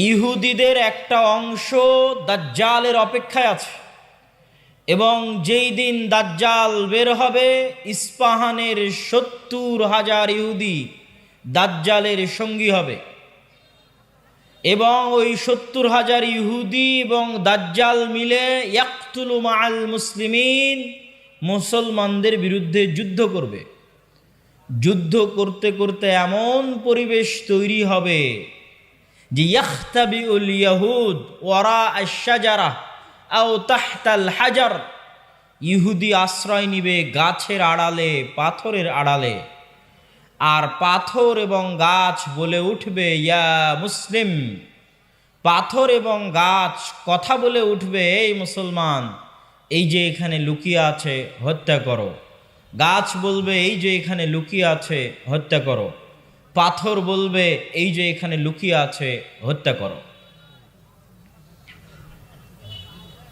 ইহুদিদের একটা অংশ দাজ্জালের অপেক্ষায় আছে, এবং যেই দিন দাজ্জাল বের হবে, ইস্পাহানের ৭০,০০০ ইহুদি দাজ্জালের সঙ্গী হবে, এবং ওই ৭০,০০০ ইহুদি এবং দাজ্জাল মিলে ইয়াকতুলু মাআল মুসলিমিন, মুসলমানদের বিরুদ্ধে যুদ্ধ করবে। যুদ্ধ করতে করতে এমন পরিবেশ তৈরি হবে যে ইয়াখতাবিউল ইয়াহুদ ওয়ারা আশ-শাজারা আও তাহতাল হাজার, ইহুদি আশ্রয় নিবে গাছের আড়ালে, পাথরের আড়ালে, আর পাথর এবং গাছ বলে উঠবে ইয়া মুসলিম। পাথর এবং গাছ কথা বলে উঠবে, এই মুসলমান, এই যে এখানে লুকিয়ে আছে হত্যা করো। গাছ বলবে, এই যে এখানে লুকিয়ে আছে হত্যা করো। পাথর বলবে, এই যে এখানে লুকিয়ে আছে হত্যা করো।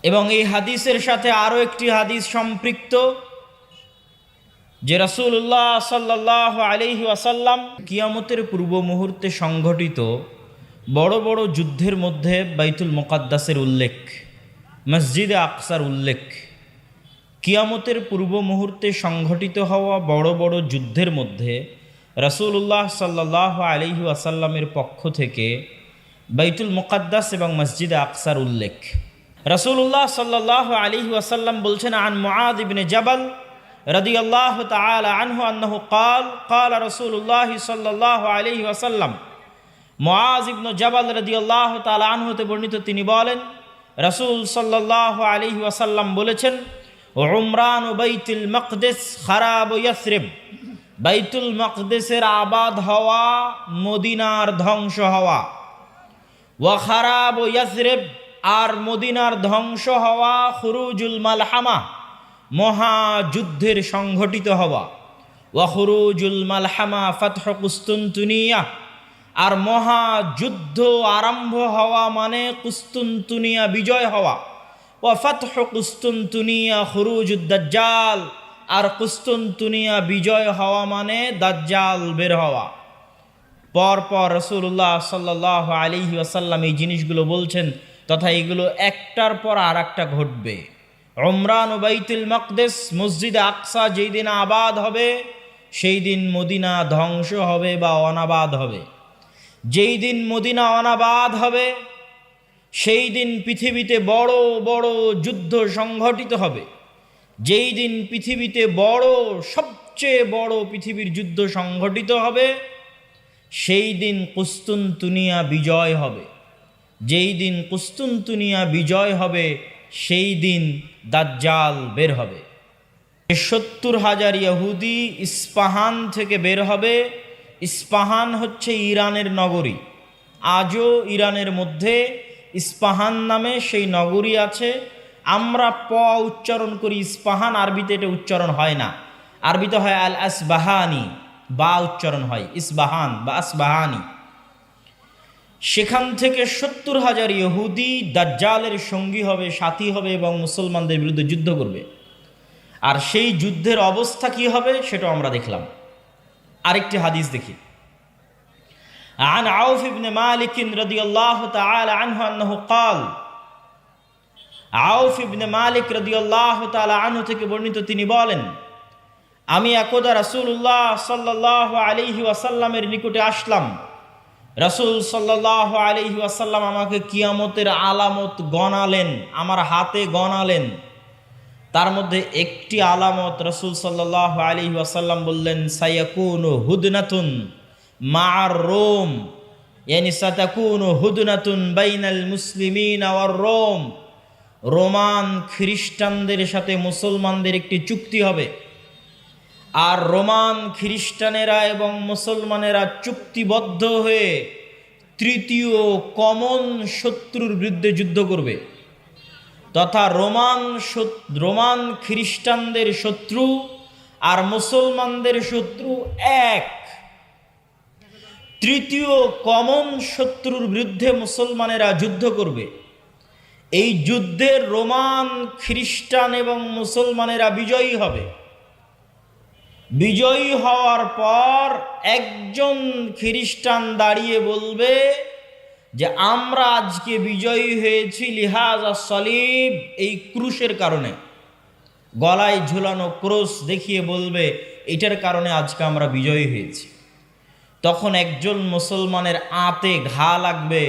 এবং এই হাদিসের সাথে আরও একটি হাদিস সম্পৃক্ত, যে রাসূলুল্লাহ সাল্লাল্লাহু আলাইহি ওয়াসাল্লাম কিয়ামতের পূর্ব মুহূর্তে সংঘটিত বড় বড় যুদ্ধের মধ্যে বাইতুল মুকাদ্দাসের উল্লেখ, মসজিদে আকসার উল্লেখ, কিয়ামতের পূর্ব মুহূর্তে সংঘটিত হওয়া বড় বড় যুদ্ধের মধ্যে রাসূলুল্লাহ সাল্লাল্লাহু আলাইহি ওয়াসাল্লামের পক্ষ থেকে বাইতুল মুকাদ্দাস এবং মসজিদে আকসার উল্লেখ। রাসূলুল্লাহ সাল্লাল্লাহু আলাইহি ওয়াসাল্লাম বলছেন, আন মুআয ইবনে জাবাল রাদিয়াল্লাহু তাআলা আনহু আন্নাহু ক্বাল ক্বালা রাসূলুল্লাহ সাল্লাল্লাহু আলাইহি ওয়াসাল্লাম। মুআয ইবনে জাবাল রাদিয়াল্লাহু তাআলা আনহু হতে বর্ণিত, তিনি বলেন, রাসূল সাল্লাল্লাহু আলাইহি ওয়াসাল্লাম বলেছেন, উমরান বাইতুল মাকদিস খারাব ইয়াসরিব, বাইতুল মাকদিসের আবাদ হওয়া, মদিনার ধ্বংস হওয়া, ওয়া খারাব ইয়াসরিব, আর মদিনার ধ্বংস হওয়া, খুরুজুল মালহামা, মহাযুদ্ধের সংঘটিত হওয়া, ওয়া খুরুজুল মালহামা ফাতহ কুস্তুনতুনিয়া, আর মহাযুদ্ধ আরম্ভ হওয়া মানে কুস্তুনতুনিয়া বিজয় হওয়া, ওয়া ফাতহ কুস্তুনতুনিয়া খুরুজুদ দাজ্জাল, আর কুস্তুনতুনিয়া বিজয় হওয়া মানে দাজ্জাল বের হওয়া। পরপর রাসূলুল্লাহ সাল্লাল্লাহু আলাইহি ওয়াসাল্লাম এই জিনিসগুলো বলছেন, তথা এগুলো একটার পর আর একটা ঘটবে। উমরান ও বাইতুল মাকদিস, মসজিদে আকসা যেই দিন আবাদ হবে, সেই দিন মদিনা ধ্বংস হবে বা অনাবাদ হবে। যেই দিন মদিনা অনাবাদ হবে, সেই দিন পৃথিবীতে বড় বড় যুদ্ধ সংঘটিত হবে। যেই দিন পৃথিবীতে সবচেয়ে বড় পৃথিবীর যুদ্ধ সংঘটিত হবে, সেই দিন কুস্তুনতুনিয়া বিজয় হবে। যেই দিন কুস্তুনতুনিয়া বিজয় হবে, সেই দিন দাজ্জাল বের হবে। ৭০,০০০ ইহুদি ইস্পাহান থেকে বের হবে। ইস্পাহান হচ্ছে ইরানের নগরী। আজও ইরানের মধ্যে ইস্পাহান নামে সেই নগরী আছে। আমরা প উচ্চারণ করি ইস্পাহান, আরবিতে এটা উচ্চারণ হয় না। আরবিতে হয় আল আসবাহানি, বা উচ্চারণ হয় ইসবাহান বা আসবাহানি। সেখান থেকে ৭০,০০০ ইহুদি দাজ্জালের সঙ্গী হবে, সাথী হবে, এবং মুসলমানদের বিরুদ্ধে যুদ্ধ করবে। আর সেই যুদ্ধের অবস্থা কি হবে সেটা আমরা দেখলাম। আরেকটি হাদিস দেখি। আন আউফ ইবনে মালিক রাদিয়াল্লাহু তাআলা আনহু আন্নাহু ক্বাল, আউফ ইবনে মালিক রাদিয়াল্লাহু তাআলা আনহু থেকে বর্ণিত, তিনি বলেন, আমি একদা রাসূলুল্লাহ সাল্লাল্লাহু আলাইহি ওয়াসাল্লামের নিকটে আসলাম। রাসূল সাল্লাল্লাহু আলাইহি ওয়াসাল্লাম আমাকে কিয়ামতের আলামত গণালেন, আমার হাতে গণালেন। তার মধ্যে একটি আলামত রাসূল সাল্লাল্লাহু আলাইহি ওয়াসাল্লাম বললেন, সায়াকুনু হুদনাতুন মা'আর রোম, ইয়ানি সাতাকুনু হুদনাতুন বাইনাল মুসলিমিন ওয়ার রোম। রোমান খ্রিস্টানদের সাথে মুসলমানদের একটি চুক্তি হবে, আর রোমান খ্রিস্টানেরা এবং মুসলমানেরা চুক্তিবদ্ধ হয়ে তৃতীয় কমন শত্রুর বিরুদ্ধে যুদ্ধ করবে। তথা রোমান খ্রিস্টানদের শত্রু আর মুসলমানদের শত্রু এক। তৃতীয় কমন শত্রুর বিরুদ্ধে মুসলমানেরা যুদ্ধ করবে। এই যুদ্ধে রোমান খ্রিস্টান এবং মুসলমানেরা বিজয়ী হবে। বিজয়ী হওয়ার পর একজন খ্রিস্টান দাঁড়িয়ে বলবে, যে আমরা আজকে বিজয়ী হয়েছি লিহাজা সলিব, এই ক্রুশের কারণে, গলায় ঝুলানো ক্রুশ দেখিয়ে বলবে এটার কারণে আজকে আমরা বিজয়ী হয়েছি। তখন একজন মুসলমানের আঁতে ঘা লাগবে,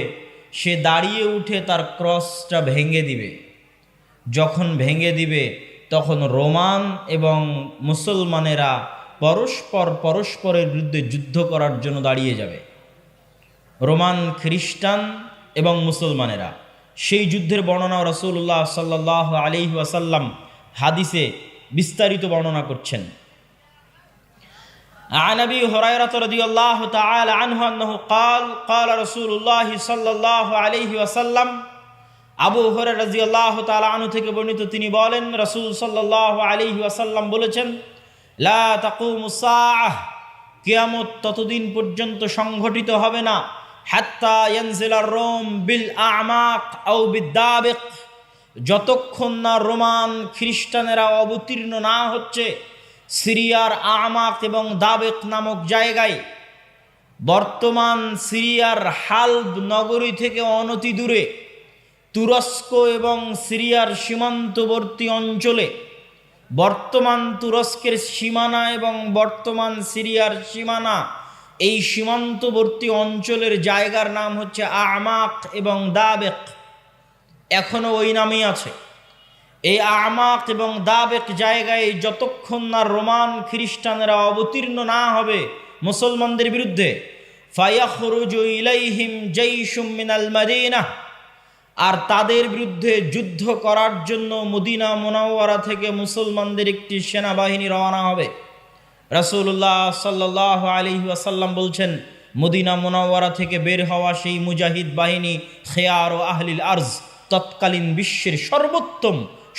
সে দাঁড়িয়ে উঠে তার ক্রসটা ভেঙে দিবে। যখন ভেঙে দিবে তখন রোমান এবং মুসলমানেরা পরস্পরের বিরুদ্ধে যুদ্ধ করার জন্য দাঁড়িয়ে যাবে। রোমান, খ্রিস্টান এবং মুসলমানেরা। সেই যুদ্ধের বর্ণনা রাসূলুল্লাহ সাল্লাল্লাহু আলাইহি ওয়াসাল্লাম হাদিসে বিস্তারিত বর্ণনা করছেন। عن أبي هريرة رضي الله تعالى عنه أنه قال رسول الله صلى الله عليه وسلم আবু হুরায়রা রাদিয়াল্লাহু তাআলা আনহু থেকে বর্ণিত, তিনি বলেন রাসূল সাল্লাল্লাহু আলাইহি ওয়াসাল্লাম বলেছেন, লা তাকুমুস সাআহ, কিয়ামত ততদিন পর্যন্ত সংঘটিত হবে না, হাত্তা ইয়ানজিলার রোম বিল আমাক আও বিদাবিক, যতক্ষণ না রোমান খ্রিস্টানেরা অবতীর্ণ না হচ্ছে সিরিয়ার আমাক এবং দাবেক নামক জায়গায়। বর্তমান সিরিয়ার হালব নগরী থেকে অনতি দূরে তুরস্ক এবং সিরিয়ার সীমান্তবর্তী অঞ্চলে, বর্তমান তুরস্কের সীমানা এবং বর্তমান সিরিয়ার সীমানা, এই সীমান্তবর্তী অঞ্চলের জায়গার নাম হচ্ছে আমাক এবং দাবেক, এখনও ওই নামই আছে। এই আমাক এবং দাবেক জায়গায় যতক্ষণ না রোমান খ্রিস্টানেরা অবতীর্ণ না হবে মুসলমানদের বিরুদ্ধে, ফায়াখরুজু ইলাইহিম জাইশুম মিনাল মাদিনাহ, আর তাদের বিরুদ্ধে যুদ্ধ করার জন্য মদিনা মুনাওয়ারা থেকে মুসলমানদের একটি সেনাবাহিনী রওনা হবে। রাসূলুল্লাহ সাল্লাল্লাহু আলাইহি ওয়াসাল্লাম বলছেন, মদিনা মুনাওয়ারা থেকে বের হওয়া সেই মুজাহিদ বাহিনী খেয়ার ও আহলিল আরজ, তৎকালীন বিশ্বের সর্বোত্তম,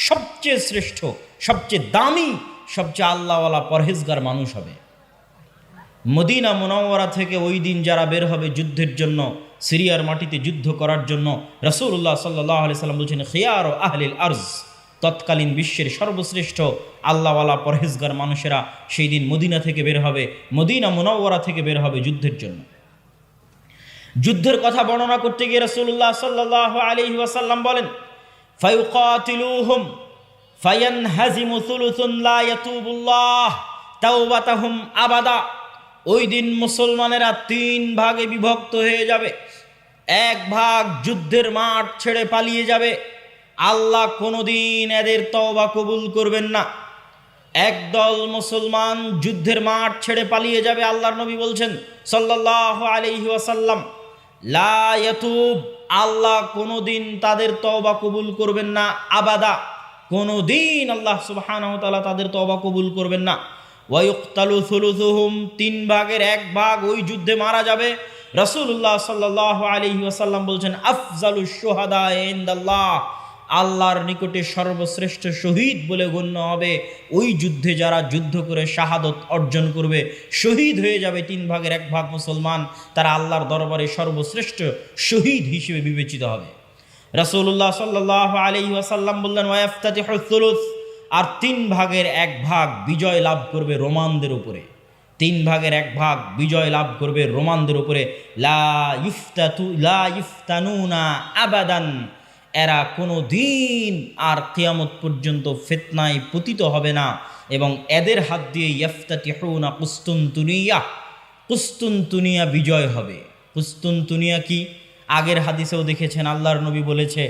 সবচেয়ে শ্রেষ্ঠ, সবচেয়ে দামি, সবচেয়ে আল্লাহওয়ালা পরহেজগার মানুষ হবে। মদিনা মুনাওয়ারা থেকে ওই দিন যারা বের হবে যুদ্ধের জন্য, সিরিয়ার মাটিতে যুদ্ধ করার জন্য, রাসূলুল্লাহ সাল্লাল্লাহু আলাইহি সাল্লাম বলছেন খিয়ার ও আহলিল আরজ, তৎকালীন বিশ্বের সর্বশ্রেষ্ঠ আল্লাহওয়ালা পরহেজগার মানুষেরা সেই দিন মদিনা থেকে বের হবে, মদিনা মুনাওয়ারা থেকে বের হবে যুদ্ধের জন্য। যুদ্ধের কথা বর্ণনা করতে গিয়ে রাসূলুল্লাহ সাল্লাল্লাহু আলাইহি ওয়াসাল্লাম বলেন, ফায়ুকাতিলুহুম ফায়ানহাজিমু সুলুসুন লা ইয়াতুবুল্লাহ তাওবাতাহুম আবাদা, ওই দিন মুসলমানেরা 3 ভাগে বিভক্ত হয়ে যাবে। এক ভাগ যুদ্ধের মাঠ ছেড়ে পালিয়ে যাবে, আল্লাহ কোনোদিন এদের তওবা কবুল করবেন না। একদল মুসলমান যুদ্ধের মাঠ ছেড়ে পালিয়ে যাবে, আল্লাহর নবী বলছেন সাল্লাল্লাহু আলাইহি ওয়াসাল্লাম, লা ইয়াতুব, আল্লাহ কোনোদিন তাদের তওবা কবুল করবেন না, আবাদা, কোনোদিন আল্লাহ সুবহানাহু ওয়া তাআলা তাদের তওবা কবুল করবেন না। ওয়ায়ুকতালু সুলুসুহুম, 3 ভাগের 1 ভাগ ওই যুদ্ধে মারা যাবে। রাসূলুল্লাহ সাল্লাল্লাহু আলাইহি ওয়াসাল্লাম বলছেন, আফজালুশ শুহাদা ইনদাল্লাহ, আল্লাহর নিকটে সর্বশ্রেষ্ঠ শহীদ বলে গণ্য হবে ওই যুদ্ধে যারা যুদ্ধ করে শাহাদত অর্জন করবে, শহীদ হয়ে যাবে 3 ভাগের 1 ভাগ মুসলমান, তারা আল্লাহর দরবারে সর্বশ্রেষ্ঠ শহীদ হিসেবে বিবেচিত হবে। রাসূলুল্লাহ সাল্লাল্লাহু আলাইহি ওয়াসাল্লাম বললেন, ওয়াইফতাতিহুস সুলুস, আর 3 ভাগের 1 ভাগ বিজয় লাভ করবে রোমানদের উপরে, 3 ভাগের 1 ভাগ বিজয় লাভ করবে রোমানদের উপরে। লা ইফতানুনা আবাদান, এরা কোনো দিন আর কিয়ামত পর্যন্ত ফিতনায় পতিত হবে না, এবং এদের হাত দিয়ে ইফতাতিহুনা কুস্তুনতুনিয়া, কুস্তুনতুনিয়া বিজয় হবে। কুস্তুনতুনিয়া কি? আগের হাদিসেও দেখেছেন, আল্লাহর নবী বলেছে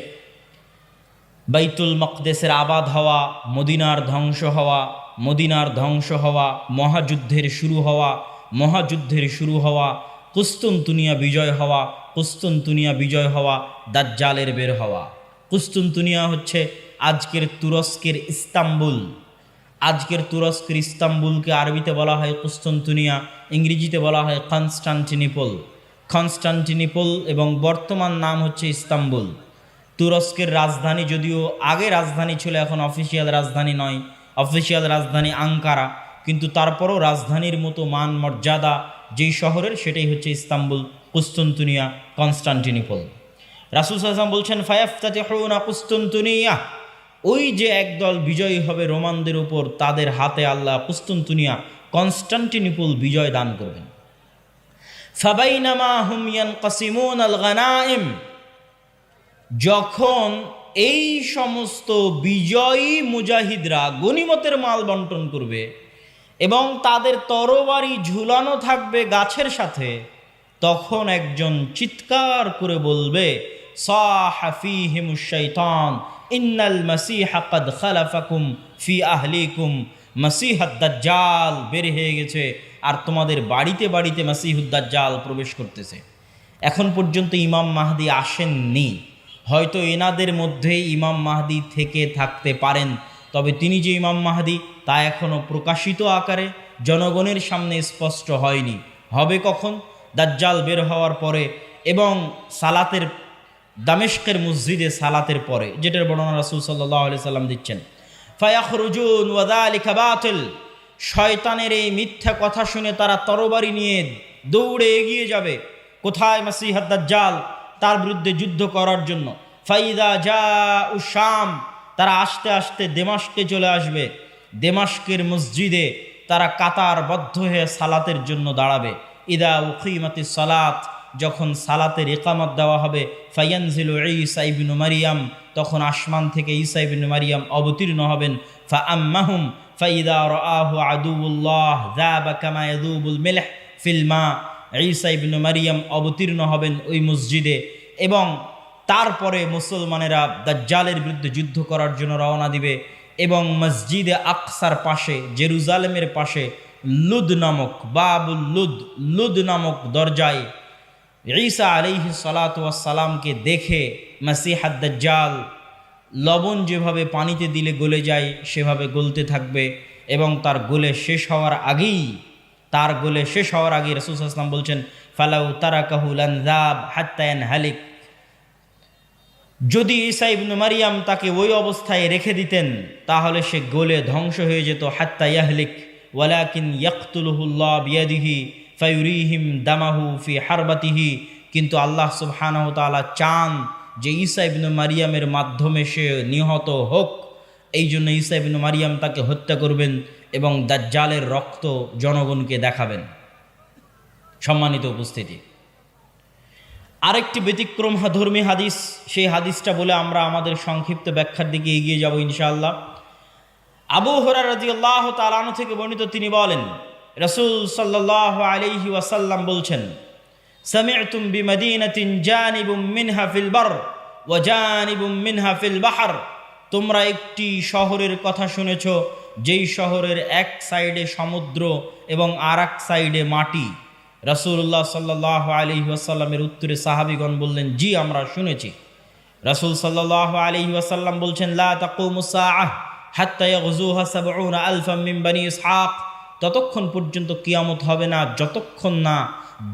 বাইতুল মাকদেসের আবাদ হওয়া, মদিনার ধ্বংস হওয়া, মদিনার ধ্বংস হওয়া, মহাযুদ্ধের শুরু হওয়া, মহাযুদ্ধের শুরু হওয়া, কুস্তুনতুনিয়া বিজয় হওয়া, কুস্তুনতুনিয়া বিজয় হওয়া, দাজ্জালের বের হওয়া। কুস্তুনতুনিয়া হচ্ছে আজকের তুরস্কের ইস্তাম্বুল। আজকের তুরস্কের ইস্তাম্বুলকে আরবিতে বলা হয় কুস্তুনতুনিয়া, ইংরেজিতে বলা হয় কনস্টান্টিনিপল। কনস্টান্টিনিপল এবং বর্তমান নাম হচ্ছে ইস্তাম্বুল। তুরস্কের রাজধানী, যদিও আগে রাজধানী ছিল, এখন অফিসিয়াল রাজধানী নয়, অফিসিয়াল রাজধানী আঙ্কারা, কিন্তু তারপরও রাজধানীর মতো মান মর্যাদা যেই শহরের, সেটাই হচ্ছে ইস্তাম্বুল, কুস্তুনতুনিয়া, কনস্টান্টিনিপল। রাসূল সাল্লাল্লাহু আলাইহি ওয়াসাল্লাম বলছেন, ফায়াফতাতিহুনা কুস্তুনতুনিয়া, ওই যে একদল বিজয়ী হবে রোমানদের উপর, তাদের হাতে আল্লাহ কুস্তুনতুনিয়া, কনস্টান্টিনিপল বিজয় দান করবেন। ফাবাইনামা হুম ইয়ানকাসিমুনাল গানাইম, যখন এই সমস্ত বিজয়ী মুজাহিদরা গনিমতের মাল বন্টন করবে এবং তাদের তরবারি ঝুলানো থাকবে গাছের সাথে, তখন একজন চিৎকার করে বলবে, সাহা ফীহিমুশ শাইতান ইন্নাল মাসীহা ক্বাদ খালাফাকুম ফি আহলিকুম, মাসীহুদ দাজ্জাল বের হয়ে গেছে আর তোমাদের বাড়িতে বাড়িতে মাসীহুদ দাজ্জাল প্রবেশ করতেছে। এখন পর্যন্ত ইমাম মাহদী আসেননি, হয়তো এনাদের মধ্যেই ইমাম মাহদী থেকে থাকতে পারেন, তবে তিনি যে ইমাম মাহদী তা এখনও প্রকাশিত আকারে জনগণের সামনে স্পষ্ট হয়নি। হবে কখন? দাজ্জাল বের হওয়ার পরে এবং সালাতের দামেস্কের মসজিদে সালাতের পরে, যেটার বর্ণনা রাসূল সাল্লাল্লাহু আলাইহি সাল্লাম দিচ্ছেন। ফায়াখরুজুন ওয়া যালিকা বাতিল, শয়তানের এই মিথ্যা কথা শুনে তারা তরবারি নিয়ে দৌড়ে এগিয়ে যাবে কোথায়? মাসীহুদ দাজ্জাল, তার বিরুদ্ধে যুদ্ধ করার জন্য। ফাইদা জাউ শাম, তারা আস্তে আস্তে দেমাস্কে চলে আসবে। দেমাস্কের মসজিদে তারা কাতারবদ্ধ হয়ে সালাতের জন্য দাঁড়াবে। ইদা উকিমাতিস সালাত, যখন সালাতের ইকামত দেওয়া হবে, ফায়ানজিলু ঈসা ইবনু মারিয়াম, তখন আসমান থেকে ঈসা ইবনু মারিয়াম অবতীর্ণ হবেন। ফাআম্মাহুম ফাইদা রাআহু আদুউল্লাহ যাবা কামা ইয়াযুবুল মিলহ ফিল মা, ঈসা ইবনু মারিয়াম অবতীর্ণ হবেন ওই মসজিদে এবং তারপরে মুসলমানেরা দাজ্জালের বিরুদ্ধে যুদ্ধ করার জন্য রওনা দিবে এবং মসজিদে আকসার পাশে, জেরুজালেমের পাশে লুদ নামক বাবুল লুদ নামক দরজায় ঈসা আলাইহিস সালাতু ওয়াস সালামকে দেখে মাসীহুদ দাজ্জাল লবণ যেভাবে পানিতে দিলে গলে যায় সেভাবে গলতে থাকবে এবং তার গলে শেষ হওয়ার আগেই রাসূল সাল্লাল্লাহু আলাইহি ওয়াসাল্লাম বলছেন, ফালাউ তারাকাহু লানযাব হাত্তা ইয়ানহালিক, যদি ঈসা ইবনু মারিয়াম তাকে ওই অবস্থায় রেখে দিতেন তাহলে সে গলে ধ্বংস হয়ে যেত। হাত্তা ইয়াহলিক ওয়ালাকিন ইয়াকতুলুহুল্লাহ বিয়াদিহি ফায়ুরিহিম দামাহু ফি হারবাতিহি, কিন্তু আল্লাহ সুবহানাহু ওয়া তাআলা চান যে ঈসা ইবনু মারিয়ামের মাধ্যমে সে নিহত হোক, এই জন্য ঈসা ইবনু মারিয়াম তাকে হত্যা করবেন এবং দাজ্জালের রক্ত জনগণকে দেখাবেন। সম্মানিত উপস্থিতি, আরেকটি ব্যতিক্রম ধর্মী হাদিস, সেই হাদিসটা বলে আমরা আমাদের সংক্ষিপ্ত ব্যাখ্যার দিকে এগিয়ে যাব ইনশাআল্লাহ। আবু হুরায়রা রাদিয়াল্লাহু তাআলা আনহু থেকে বর্ণিত, তিনি বলেন, রাসূল সাল্লাল্লাহু আলাইহি ওয়াসাল্লাম বলছেন, সামি'তুম বিমাদিনাতিন জানিবুম মিনহা ফিল বার ওয়া জানিবুম মিনহা ফিল বাহর, তোমরা একটি শহরের কথা শুনেছ যেই শহরের এক সাইডে সমুদ্র এবং আর এক সাইডে মাটি। রাসূলুল্লাহ সাল্লাল্লাহু আলাইহি ওয়াসাল্লামের উত্তরে সাহাবীগণ বললেন, জি আমরা শুনেছি। রাসূল সাল্লাল্লাহু আলাইহি ওয়াসাল্লাম বলছেন, লা তাকুমুস সাআহ হাত্তা ইয়াগযুহা ৭০ আলফাম মিন বনি ইসহাক, ততক্ষণ পর্যন্ত কিয়ামত হবে না যতক্ষণ না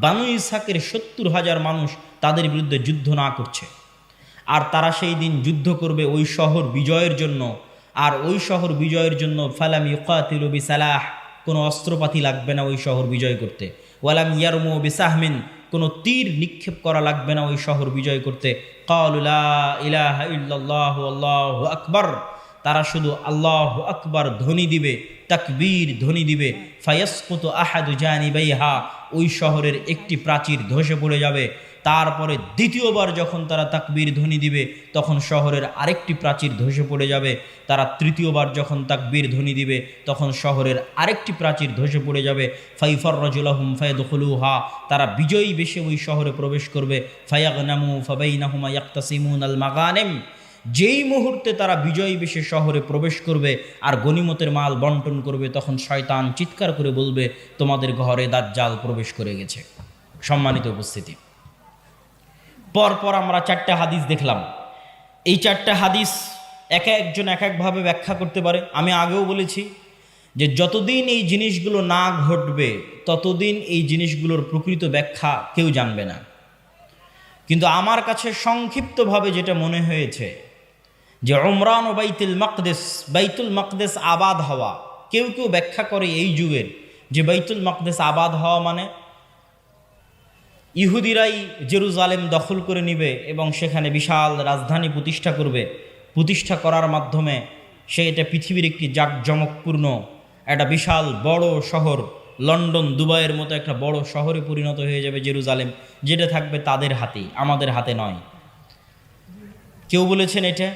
বানু ইসহাকের ৭০,০০০ মানুষ তাদের বিরুদ্ধে যুদ্ধ না করছে। আর তারা সেই দিন যুদ্ধ করবে ওই শহর বিজয়ের জন্য, আর ওই শহর বিজয়ের জন্য ফালাম ইউকাতিলু বিসালাহ, কোনো অস্ত্রপাতি লাগবে না ওই শহর বিজয় করতে। ওয়ালাম ইয়ারমু বিসাহমিন, কোনো তীর নিক্ষেপ করা লাগবে না ওই শহর বিজয় করতে। ক্বালু লা ইলাহা ইল্লাল্লাহু আল্লাহু আকবার, তারা শুধু আল্লাহু আকবার ধ্বনি দিবে, তাকবীর ধ্বনি দিবে। ফায়াসকুতু আহাদু জানিবাইহা, ওই শহরের একটি প্রাচীর ধসে পড়ে যাবে। তারপরে দ্বিতীয়বার যখন তারা তাকবীর ধ্বনি দিবে তখন শহরের আরেকটি প্রাচীর ধসে পড়ে যাবে। তারা তৃতীয়বার যখন তাকবীর ধ্বনি দিবে তখন শহরের আরেকটি প্রাচীর ধসে পড়ে যাবে। ফাইফাররাজু লাহুম ফায়াদখুলুহা, তারা বিজয়ী বেশে ওই শহরে প্রবেশ করবে। ফায়াগনামু ফাবাইনাহুমা ইয়াকতাসিমুনাল মাগানিম, যেই মুহূর্তে তারা বিজয়ী বেশে শহরে প্রবেশ করবে আর গনিমতের মাল বন্টন করবে, তখন শয়তান চিৎকার করে বলবে, তোমাদের ঘরে দাজ্জাল প্রবেশ করে গেছে। সম্মানিত উপস্থিতি, পরপর আমরা 4টা হাদিস দেখলাম। এই 4টা হাদিস এক একজন এক একভাবে ব্যাখ্যা করতে পারে। আমি আগেও বলেছি যে যতদিন এই জিনিসগুলো না ঘটবে ততদিন এই জিনিসগুলোর প্রকৃত ব্যাখ্যা কেউ জানবে না। কিন্তু আমার কাছে সংক্ষিপ্তভাবে যেটা মনে হয়েছে যে উমরান ও বাইতুল মাকদেস আবাদ হওয়া, কেউ কেউ ব্যাখ্যা করে এই যুগের যে বাইতুল মাকদেস আবাদ হওয়া মানে ইহুদিরাই জেরুজালেম দখল করে নিবে এবং সেখানে বিশাল রাজধানী প্রতিষ্ঠা করবে। প্রতিষ্ঠা করার মাধ্যমে সে এটা পৃথিবীর একটি জাঁকজমকপূর্ণ একটা বিশাল বড় শহর লন্ডন দুবাইয়ের মতো একটা বড় শহরে পরিণত হয়ে যাবে জেরুজালেম, যেটা থাকবে তাদের হাতেই, আমাদের হাতে নয়। কেউ বলেছেন এটা।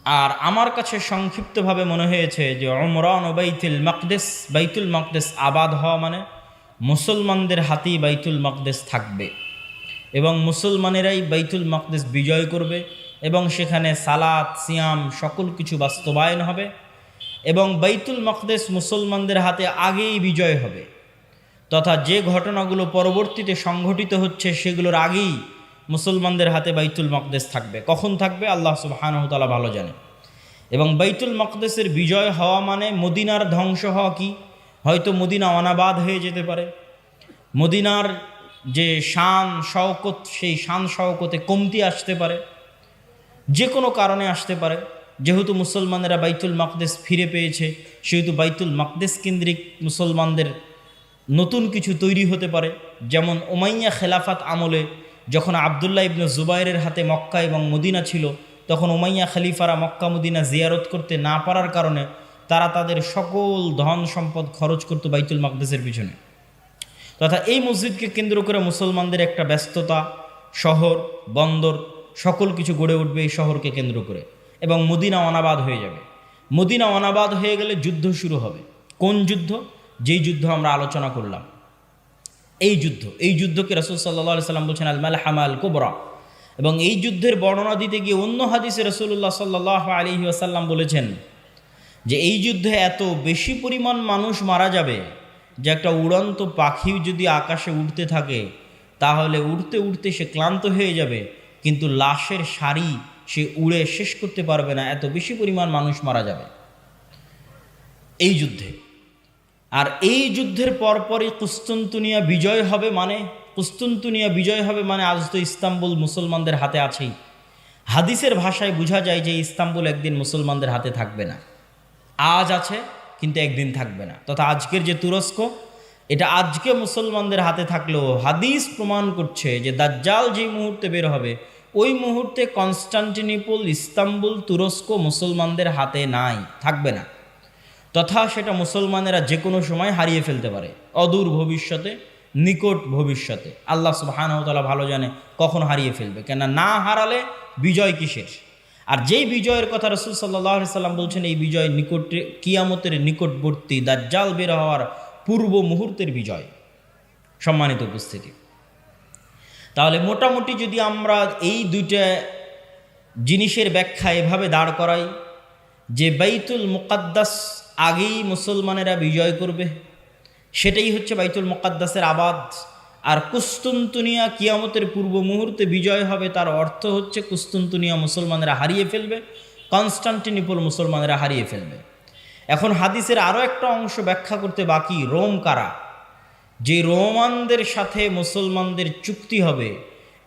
আর আমার কাছে সংক্ষিপ্তভাবে মনে হয়েছে যে উমরান ও বাইতুল মাকদেস আবাদ হওয়া মানে মুসলমানদের হাতেই বাইতুল মাকদেস থাকবে এবং মুসলমানেরাই বাইতুল মাকদেস বিজয় করবে এবং সেখানে সালাত সিয়াম সকল কিছু বাস্তবায়ন হবে এবং বাইতুল মাকদেস মুসলমানদের হাতে আগেই বিজয় হবে, তথা যে ঘটনাগুলো পরবর্তীতে সংঘটিত হচ্ছে সেগুলোর আগেই মুসলমানদের হাতে বাইতুল মাকদেস থাকবে। কখন থাকবে আল্লাহ সুবহানাহু ওয়া তাআলা ভালো জানেন। এবং বাইতুল মাকদেসের বিজয় হওয়া মানে মদিনার ধ্বংস হওয়া কি? হয়তো মদিনা অনাবাদ হয়ে যেতে পারে, মদিনার যে শান শওকত সেই শান শওকতে কমতি আসতে পারে, যে কোনো কারণে আসতে পারে। যেহেতু মুসলমানেরা বাইতুল মাকদেস ফিরে পেয়েছে, সেহেতু বাইতুল মাকদেস কেন্দ্রিক মুসলমানদের নতুন কিছু তৈরি হতে পারে। যেমন উমাইয়া খেলাফাত আমলে যখন আবদুল্লাহ ইবনে জুবাইরের হাতে মক্কা এবং মদিনা ছিল, তখন উমাইয়া খলিফারা মক্কা মদিনা জিয়ারত করতে না পারার কারণে তারা তাদের সকল ধন সম্পদ খরচ করত বাইতুল মাকদেসের পিছনে। তথা এই মসজিদকে কেন্দ্র করে মুসলমানদের একটা ব্যস্ততা, শহর বন্দর সকল কিছু গড়ে উঠবে এই শহরকে কেন্দ্র করে, এবং মদিনা অনাবাদ হয়ে যাবে। মদিনা অনাবাদ হয়ে গেলে যুদ্ধ শুরু হবে। কোন যুদ্ধ? যেই যুদ্ধ আমরা আলোচনা করলাম, এই যুদ্ধকে রাসূল সাল্লাল্লাহু আলাইহি সাল্লাম বলছেন আল মালহামা আল কুবরা। এবং এই যুদ্ধের বর্ণনা দিতে গিয়ে অন্য হাদিসে রাসূলুল্লাহ সাল্লাল্লাহু আলাইহি ওয়াসাল্লাম বলেছেন যে এই যুদ্ধে এত বেশি পরিমাণ মানুষ মারা যাবে যে একটা উড়ন্ত পাখি যদি আকাশে উড়তে থাকে তাহলে উড়তে উড়তে সে ক্লান্ত হয়ে যাবে, কিন্তু লাশের সারি সে উড়ে শেষ করতে পারবে না, এত বেশি পরিমাণ মানুষ মারা যাবে এই যুদ্ধে। আর এই যুদ্ধের পরপরই কুস্তুনতুনিয়া বিজয় হবে মানে আজ তো ইস্তাম্বুল মুসলমানদের হাতে আছেই। হাদিসের ভাষায় বোঝা যায় যে ইস্তাম্বুল একদিন মুসলমানদের হাতে থাকবে না। আজ আছে কিন্তু একদিন থাকবে না। তথা আজকের যে তুরস্ক, এটা আজকে মুসলমানদের হাতে থাকলেও হাদিস প্রমাণ করছে যে দাজ্জাল যেই মুহূর্তে বের হবে ওই মুহূর্তে কনস্টান্টিনোপল, ইস্তাম্বুল, তুরস্ক মুসলমানদের হাতে নাই, থাকবে না। তথা সেটা মুসলমানেরা যে কোনো সময় হারিয়ে ফেলতে পারে, অদূর ভবিষ্যতে, নিকট ভবিষ্যতে। আল্লাহ সুবহানাহু ওয়া তাআলা ভালো জানে কখন হারিয়ে ফেলবে, কেন না হারালে বিজয় কিসের? আর যেই বিজয়ের কথা রাসূল সাল্লাল্লাহু আলাইহি সাল্লাম বলছেন এই বিজয় নিকটে, কিয়ামতের নিকটবর্তী, দাজ্জাল বের হওয়ার পূর্ব মুহূর্তের বিজয়। সম্মানিত উপস্থিতি, তাহলে মোটামুটি যদি আমরা এই দুইটা জিনিসের ব্যাখ্যা এভাবে দাঁড় করাই যে বাইতুল মুকাদ্দাস আগেই মুসলমানেরা বিজয় করবে, সেটাই হচ্ছে বাইতুল মুকাদ্দাসের আবাদ। আর কুস্তুনতুনিয়া কিয়ামতের পূর্ব মুহূর্তে বিজয় হবে, তার অর্থ হচ্ছে কুস্তুনতুনিয়া মুসলমানেরা হারিয়ে ফেলবে, কনস্টান্টিনোপল মুসলমানেরা হারিয়ে ফেলবে। এখন হাদিসের আরও একটা অংশ ব্যাখ্যা করতে বাকি, রোম কারা? যে রোমানদের সাথে মুসলমানদের চুক্তি হবে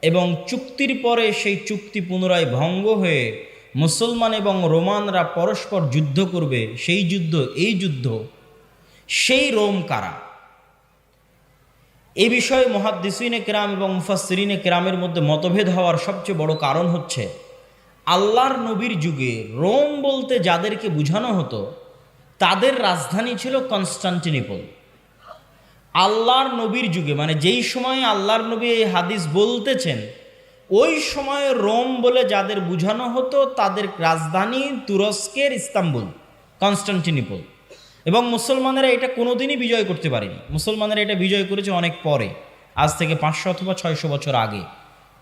এবং চুক্তির পরে সেই চুক্তি পুনরায় ভঙ্গ হয়ে মুসলমান এবং রোমানরা পরস্পর যুদ্ধ করবে, সেই যুদ্ধ, এই যুদ্ধ, সেই রোম কারা? এই বিষয়ে মুহাদ্দিসিনে কেরাম এবং মুফাসসিরিনে কেরামের মধ্যে মতভেদ হওয়ার সবচেয়ে বড় কারণ হচ্ছে আল্লাহর নবীর যুগে রোম বলতে যাদেরকে বোঝানো হতো তাদের রাজধানী ছিল কনস্টান্টিনোপল। আল্লাহর নবীর যুগে মানে যেই সময়ে আল্লাহর নবী এই হাদিস বলতেছেন ওই সময়ে রোম বলে যাদের বোঝানো হতো তাদের রাজধানী তুরস্কের ইস্তাম্বুল, কনস্টান্টিনোপল। এবং মুসলমানেরা এটা কোনোদিনই বিজয় করতে পারেনি। মুসলমানেরা এটা বিজয় করেছে অনেক পরে, আজ থেকে 500 অথবা 600 বছর আগে।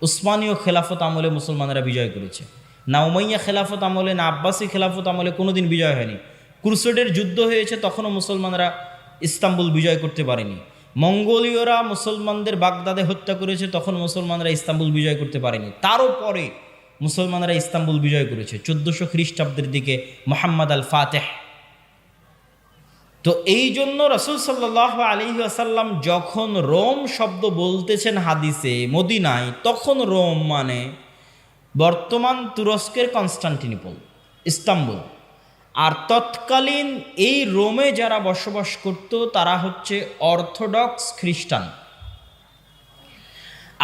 উসমানীয় খেলাফত আমলে মুসলমানেরা বিজয় করেছে, না উমাইয়া খেলাফত আমলে, না আব্বাসী খেলাফত আমলে কোনোদিন বিজয় হয়নি। ক্রুসেডের যুদ্ধ হয়েছে, তখনও মুসলমানরা ইস্তাম্বুল বিজয় করতে পারেনি। মঙ্গোলীয়রা মুসলমানদের বাগদাদে হত্যা করেছে, তখন মুসলমানরা ইস্তাম্বুল বিজয় করতে পারেনি। তারও পরে মুসলমানরা ইস্তাম্বুল বিজয় করেছে 1400 খ্রিস্টাব্দের দিকে মুহাম্মদ আল ফাতেহ। তো এই জন্য রাসূল সাল্লাল্লাহু আলাইহি ওয়াসাল্লাম যখন রোম শব্দ বলতেছেন হাদিসে মদিনায়, তখন রোম মানে বর্তমান তুরস্কের কনস্টান্টিনোপল, ইস্তাম্বুল। আর তৎকালীন এই রোমে যারা বসবাস করত তারা হচ্ছে অর্থোডক্স খ্রিস্টান।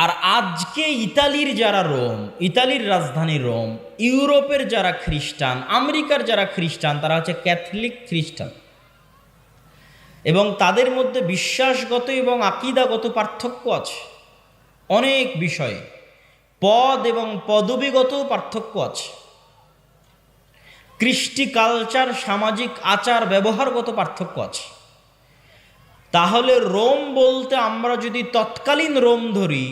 আর আজকে ইতালির যারা রোম, ইতালির রাজধানী রোম, ইউরোপের যারা খ্রিস্টান, আমেরিকার যারা খ্রিস্টান, তারা হচ্ছে ক্যাথলিক খ্রিস্টান। এবং তাদের মধ্যে বিশ্বাসগত এবং আকীদাগত পার্থক্য আছে, অনেক বিষয়ে পদ এবং পদবীগত পার্থক্য আছে, কৃষ্টি কালচার সামাজিক আচার ব্যবহারগত পার্থক্য আছে। তাহলে রোম বলতে আমরা যদি তৎকালীন রোম ধরি,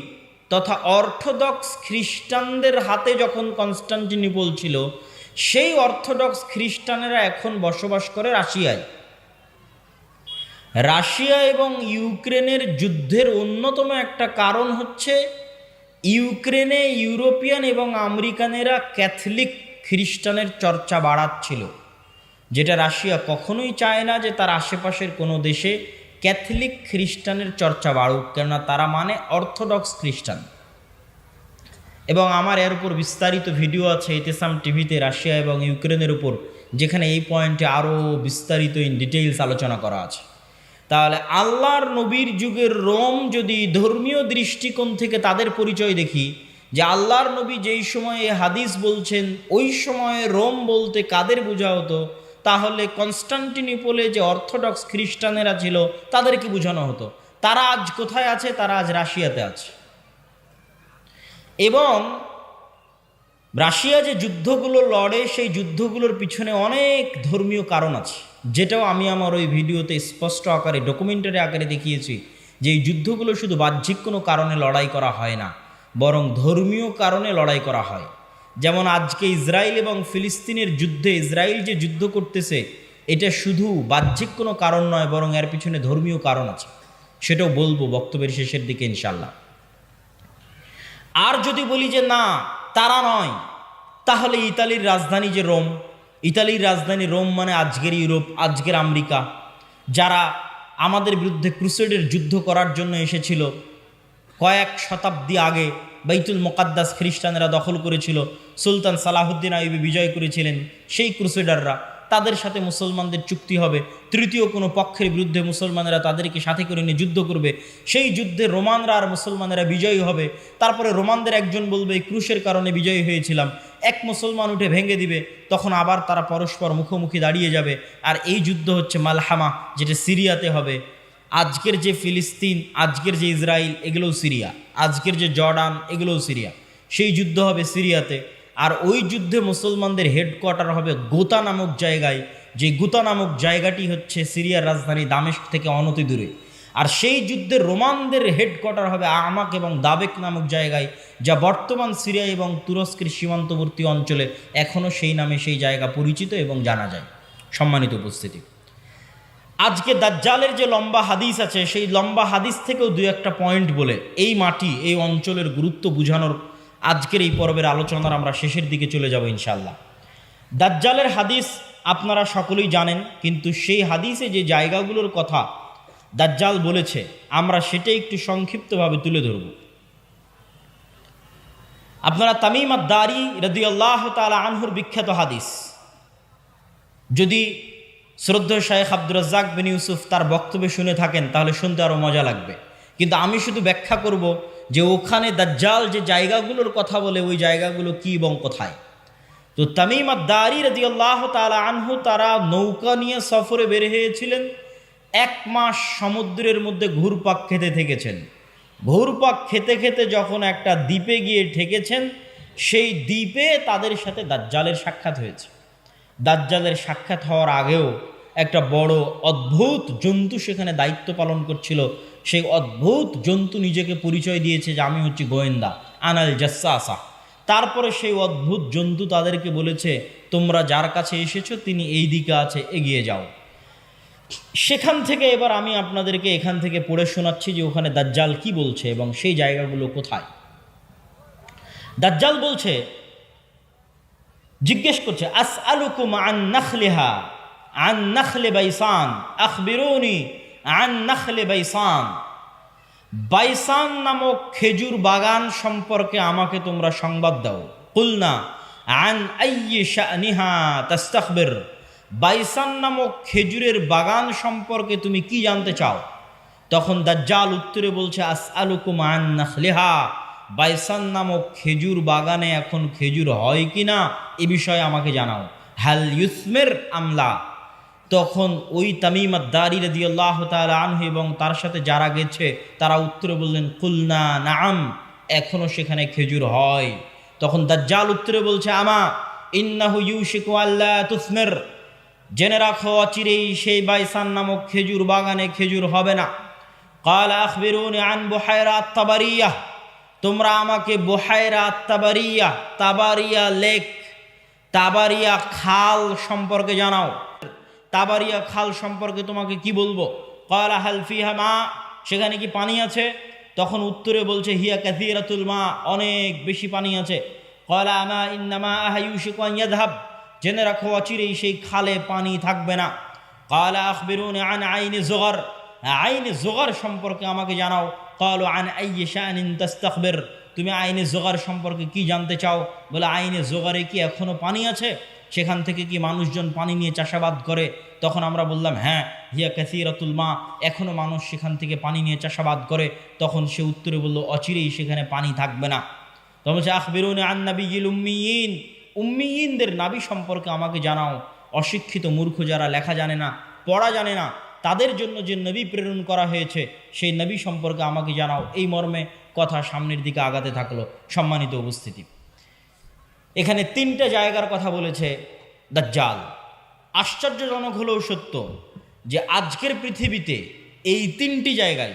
তথা অর্থোডক্স খ্রিস্টানদের হাতে যখন কনস্টান্টিনোপল ছিল, সেই অর্থোডক্স খ্রিস্টানেরা এখন বসবাস করে রাশিয়ায়। রাশিয়া এবং ইউক্রেনের যুদ্ধের অন্যতম একটা কারণ হচ্ছে ইউক্রেনে ইউরোপিয়ান এবং আমেরিকানেরা ক্যাথলিক খ্রিস্টানের চর্চা বাড়াচ্ছিল, যেটা রাশিয়া কখনোই চায় না যে তার আশেপাশের কোনো দেশে ক্যাথলিক খ্রিস্টানের চর্চা বাড়ুক, কেননা তারা মানে অর্থোডক্স খ্রিস্টান। এবং আমার এর উপর বিস্তারিত ভিডিও আছে ইতিসাম টিভিতে রাশিয়া এবং ইউক্রেনের উপর, যেখানে এই পয়েন্টে আরও বিস্তারিত ইন ডিটেইলস আলোচনা করা আছে। তাহলে আল্লাহর নবীর যুগের রোম যদি ধর্মীয় দৃষ্টিকোণ থেকে তাদের পরিচয় দেখি, যে আল্লাহর নবী যেই সময়ে হাদিস বলছেন ওই সময়ে রোম বলতে কাদের বোঝা হতো, তাহলে কনস্টান্টিনোপলে যে অর্থোডক্স খ্রিস্টানেরা ছিল তাদেরকে বোঝানো হতো। তারা আজ কোথায় আছে? তারা আজ রাশিয়াতে আছে। এবং রাশিয়া যে যুদ্ধগুলো লড়ে, সেই যুদ্ধগুলোর পিছনে অনেক ধর্মীয় কারণ আছে, যেটাও আমি আমার ওই ভিডিওতে স্পষ্ট আকারে ডকুমেন্টারি আকারে দেখিয়েছি, যে এই যুদ্ধগুলো শুধু বাহ্যিক কোনো কারণে লড়াই করা হয় না, বরং ধর্মীয় কারণে লড়াই করা হয়। যেমন আজকে ইসরায়েল এবং ফিলিস্তিনের যুদ্ধে ইসরায়েল যে যুদ্ধ করতেছে, এটা শুধু বাহ্যিক কোনো কারণ নয়, বরং এর পিছনে ধর্মীয় কারণ আছে, সেটাও বলবো বক্তব্যের শেষের দিকে ইনশাল্লাহ। আর যদি বলি যে না তারা নয়, তাহলে ইতালির রাজধানী যে রোম, ইতালির রাজধানী রোম মানে আজকের ইউরোপ, আজকের আমেরিকা, যারা আমাদের বিরুদ্ধে ক্রুসেডের যুদ্ধ করার জন্য এসেছিল, কয়েক শতাব্দী আগে বাইতুল মুকাদ্দাস খ্রিস্টানেরা দখল করেছিল, সুলতান সালাহুদ্দিন আইয়ুবী বিজয় করেছিলেন, সেই ক্রুসেডাররা, তাদের সাথে মুসলমানদের চুক্তি হবে, তৃতীয় কোনো পক্ষের বিরুদ্ধে মুসলমানেরা তাদেরকে সাথে করে নিয়ে যুদ্ধ করবে, সেই যুদ্ধে রোমানরা আর মুসলমানেরা বিজয়ী হবে। তারপরে রোমানদের একজন বলবে এই ক্রুশের কারণে বিজয়ী হয়েছিলাম, এক মুসলমান উঠে ভেঙে দিবে, তখন আবার তারা পরস্পর মুখোমুখি দাঁড়িয়ে যাবে, আর এই যুদ্ধ হচ্ছে মালহামা, যেটা সিরিয়াতে হবে। আজকের যে ফিলিস্তিন, আজকের যে ইসরায়েল, এগুলোও সিরিয়া, আজকের যে জর্ডান, এগুলোও সিরিয়া, সেই যুদ্ধ হবে সিরিয়াতে। আর ওই যুদ্ধে মুসলমানদের হেডকোয়ার্টার হবে গোতা নামক জায়গায়, যে গোতা নামক জায়গাটি হচ্ছে সিরিয়ার রাজধানী দামেস্ক থেকে অনতি দূরে। আর সেই যুদ্ধে রোমানদের হেডকোয়ার্টার হবে আমাক এবং দাবেক নামক জায়গায়, যা বর্তমান সিরিয়া এবং তুরস্কের সীমান্তবর্তী অঞ্চলে এখনও সেই নামে সেই জায়গা পরিচিত এবং জানা যায়। সম্মানিত উপস্থিতি, আজকে দাজ্জালের যে লম্বা হাদিস আছে, সেই লম্বা হাদিস থেকেও দু একটা পয়েন্ট বলে এই মাটি, এই অঞ্চলের গুরুত্ব বোঝানোর আজকের এই পর্বের আলোচনার আমরা শেষের দিকে চলে যাব ইনশাআল্লাহ। দাজ্জালের হাদিস আপনারা সকলেই জানেন, কিন্তু সেই হাদিসে যে জায়গাগুলোর কথা দাজ্জাল বলেছে, আমরা সেটাই একটু সংক্ষিপ্তভাবে তুলে ধরব। আপনারা তামিম আদ-দারি রাদিয়াল্লাহু তাআলা আনহুর বিখ্যাত হাদিস, যদি শ্রদ্ধেয় শায়েখ আব্দুর রাজ্জাক বিন ইউসুফ তার বক্তব্য শুনে থাকেন তাহলে শুনতে আরও মজা লাগবে, কিন্তু আমি শুধু ব্যাখ্যা করব যে ওখানে দাজ্জাল যে জায়গাগুলোর কথা বলে ওই জায়গাগুলো কি এবং কোথায়। তো তামিম আদ-দারি রাদিয়াল্লাহু তাআলা আনহু তারা নৌকা নিয়ে সফরে বের হয়েছিলেন, 1 মাস সমুদ্রের মধ্যে ঘুরপাক খেতে থেকেছেন। ঘুরপাক খেতে খেতে যখন একটা দ্বীপে গিয়ে ঠেকেছেন, সেই দ্বীপে তাদের সাথে দাজ্জালের সাক্ষাৎ হয়েছে। দাজ্জালের সাক্ষাৎ হওয়ার আগেও একটা বড় অদ্ভুত জন্তু সেখানে দায়িত্ব পালন করছিল। সেই অদ্ভুত জন্তু নিজেকে পরিচয় দিয়েছে যে আমি হচ্ছি গোয়েন্দা, আনাল জাসাসা। তারপরে সেই অদ্ভুত জন্তু তাদেরকে বলেছে তোমরা যার কাছে এসেছো তিনি এই দিকে আছে, এগিয়ে যাও। সেখান থেকে এবার আমি আপনাদেরকে এখান থেকে পড়ে শোনাচ্ছি যে ওখানে দাজ্জাল কি বলছে এবং সেই জায়গাগুলো কোথায়। দাজ্জাল বলছে, জিজ্ঞেস করছে, আসআলুকুম আন নাখলিহা আন নাখলে বাইসান আখবিরুনি আন নাখলে বাইসান। বাইসান নামক খেজুর বাগান সম্পর্কে আমাকে তোমরা সংবাদ দাও। কুলনা আন আইয়ি শানিহা তাস্তাখবির। বাইসান নামক খেজুরের বাগান সম্পর্কে তুমি কি জানতে চাও? তখন দাজ্জাল উত্তরে বলছে, আসআলুকুম আন নাখলিহা। বাইসান নামক খেজুর বাগানে এখন খেজুর হয় কি না এ বিষয়ে আমাকে জানাও। হাল ইউসমির আমলা, তখন ওই তামিম আদ-দারি রাদিয়াল্লাহু তাআলা আনহু এবং তার সাথে যারা গেছে তারা উত্তরে বললেন কুলনা নাআম, এখনো সেখানে খেজুর হয়। তখন দাজ্জাল উত্তরে বলছে আমা ইন্নাহু ইউশিকু আল্লা তুসমির, জেনে রাখো অচিরেই সেই বাইসান নামক খেজুর বাগানে খেজুর হবে না। ক্বালা আখবিরুনি আন বুহায়রা আত-তাবারিয়াহ, তোমরা আমাকে বুহায়রা আত-তাবারিয়াহ, তাবারিয়া লেক, তাবারিয়া খাল সম্পর্কে জানাও। তাবারিয়া খাল সম্পর্কে তোমাকে কি বলবো? ক্বালা হাল ফিহা মা, সেখানে কি পানি আছে? তখন উত্তরে বলছে হিয়া কাসীরাতুল মা, অনেক বেশি পানি আছে। ক্বালা আমা ইন্নামা ইউশিকু আন ইয়াযহাব, জেনে রাখো অচিরেই সেই খালে পানি থাকবে না। ক্বালা আখবিরুনি আন আইনি যুগার, আইনি যুগার সম্পর্কে আমাকে জানাও। ক্বালু আন আইয়ি শাআনিন তাস্তাখবির, তুমি আইনে জোগার সম্পর্কে কি জানতে চাও? বলে আইনে জোগারে কি এখনো পানি আছে? সেখান থেকে কি মানুষজন পানি নিয়ে চাষাবাদ করে? তখন আমরা বললাম হ্যাঁ, হিয়া কাসীরাতুল মা, এখনো মানুষ সেখান থেকে পানি নিয়ে চাষাবাদ করে। তখন সে উত্তরে বলল অচিরেই সেখানে পানি থাকবে না। তখন সে আখবিরুনি আন নাবিয়্যিল উম্মিয়িন, উম্মিয়িনদের নাবী সম্পর্কে আমাকে জানাও। অশিক্ষিত মূর্খ যারা লেখা জানে না, পড়া জানে না, তাদের জন্য যে নবী প্রেরণ করা হয়েছে সেই নবী সম্পর্কে আমাকে জানাও। এই মর্মে কথা সামনের দিকে আগাতে থাকলো। সম্মানিত উপস্থিতি, এখানে তিনটা জায়গার কথা বলেছে দাজ্জাল। আশ্চর্যজনক হলেও সত্য যে আজকের পৃথিবীতে এই তিনটি জায়গায়,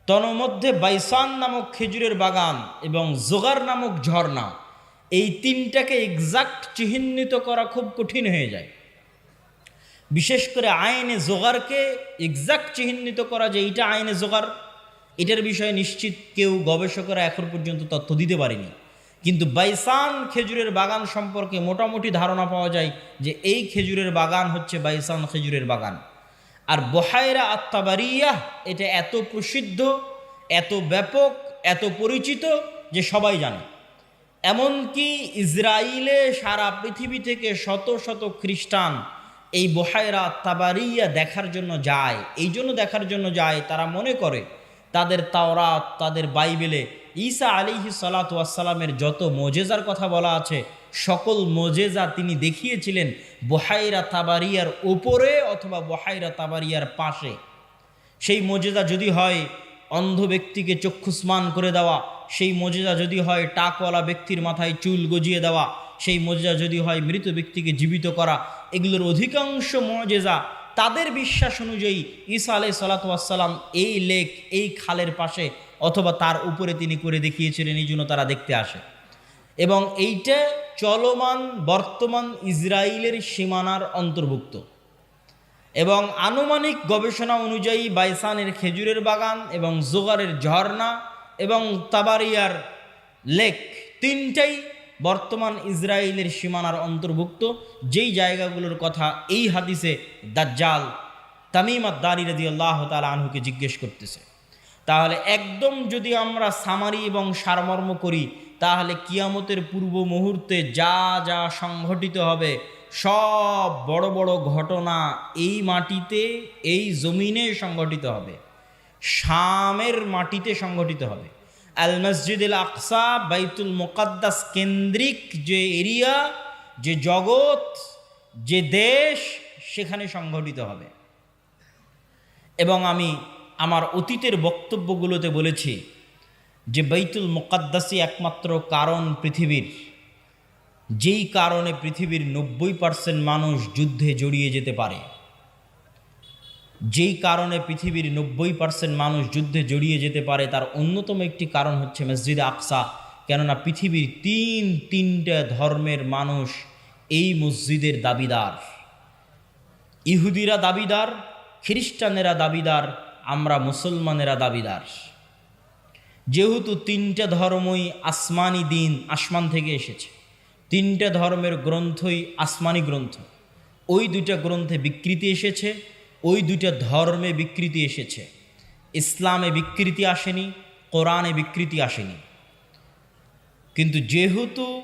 তন্মধ্যে বাইসান নামক খেজুরের বাগান এবং জোগার নামক ঝর্ণা, এই তিনটাকে এক্সাক্ট চিহ্নিত করা খুব কঠিন হয়ে যায়। বিশেষ করে আইনে জোগারকে এক্সাক্ট চিহ্নিত করা যে এইটা আইনে জোগার, এটার বিষয়ে নিশ্চিত কেউ গবেষকরা এখন পর্যন্ত তথ্য দিতে পারেনি। কিন্তু বাইসান খেজুরের বাগান সম্পর্কে মোটামুটি ধারণা পাওয়া যায় যে এই খেজুরের বাগান হচ্ছে বাইসান খেজুরের বাগান। আর বুহায়রা আত-তাবারিয়াহ এটা এত প্রসিদ্ধ, এত ব্যাপক, এত পরিচিত যে সবাই জানে। এমনকি ইসরায়েলে সারা পৃথিবী থেকে শত শত খ্রিস্টান এই বুহায়রা আত-তাবারিয়া দেখার জন্য যায়। এই জন্য দেখার জন্য যায়, তারা মনে করে তাদের তাওরাত, তাদের বাইবেলে ঈসা আলাইহিস সালাতু ওয়াস সালামের যত মোজেজার কথা বলা আছে, সকল মোজেজা তিনি দেখিয়েছিলেন বুহায়রা তাবারিয়ার উপরে অথবা বুহায়রা তাবারিয়ার পাশে। সেই মোজেজা যদি হয় অন্ধ ব্যক্তিকে চক্ষুস্মান করে দেওয়া, সেই মোজেজা যদি হয় টাকওয়ালা ব্যক্তির মাথায় চুল গজিয়ে দেওয়া, সেই মোজেজা যদি হয় মৃত ব্যক্তিকে জীবিত করা, এগুলোর অধিকাংশ মোজেজা তাদের বিশ্বাস অনুযায়ী ঈসা আলাইহিস সালাতু ওয়াস সালাম এই লেক, এই খালের পাশে অথবা তার উপরে তিনি করে দেখিয়েছিলেন, এই জন্য তারা দেখতে আসে। এবং এইটা চলমান বর্তমান ইসরায়েলের সীমানার অন্তর্ভুক্ত। এবং আনুমানিক গবেষণা অনুযায়ী বাইসানের খেজুরের বাগান এবং জোগারের ঝর্ণা এবং তাবারিয়ার লেক তিনটাই বর্তমান ইসরায়েলের সীমানার অন্তর্ভুক্ত, যেই জায়গাগুলোর কথা এই হাদিসে দাজ্জাল তামিম আদ-দারি রাদিয়াল্লাহু তাআলা আনহুকে জিজ্ঞেস করতেছে। তাহলে একদম যদি আমরা সামারি এবং সারমর্ম করি, তাহলে কিয়ামতের পূর্ব মুহূর্তে যা যা সংঘটিত হবে সব বড় বড় ঘটনা এই মাটিতে, এই জমিনে সংঘটিত হবে, শামের মাটিতে সংঘটিত হবে। আল মসজিদুল আকসা, বাইতুল মুকাদ্দাস কেন্দ্রিক যে এরিয়া, যে জগৎ, যে দেশ, সেখানে সংঘটিত হবে। এবং আমি আমার অতীতের বক্তব্যগুলোতে বলেছি যে বাইতুল মুকাদ্দাসই একমাত্র কারণ পৃথিবীর, যেই কারণে পৃথিবীর 90% মানুষ যুদ্ধে জড়িয়ে যেতে পারে। যেই কারণে পৃথিবীর 90% মানুষ যুদ্ধে জড়িয়ে যেতে পারে তার অন্যতম একটি কারণ হচ্ছে মসজিদে আকসা। কেননা পৃথিবীর তিনটা ধর্মের মানুষ এই মসজিদের দাবিদার। ইহুদিরা দাবিদার, খ্রিস্টানেরা দাবিদার, আমরা মুসলমানেরা দাবিদার। যেহেতু তিনটা ধর্মই আসমানি দিন, আসমান থেকে এসেছে, তিনটা ধর্মের গ্রন্থই আসমানি গ্রন্থ, ওই দুইটা গ্রন্থে বিকৃতি এসেছে, ওই দুইটা ধর্মে বিকৃতি এসেছে। ইসলামে বিকৃতি আসেনি, কোরআনে বিকৃতি আসেনি। কিন্তু যেহেতু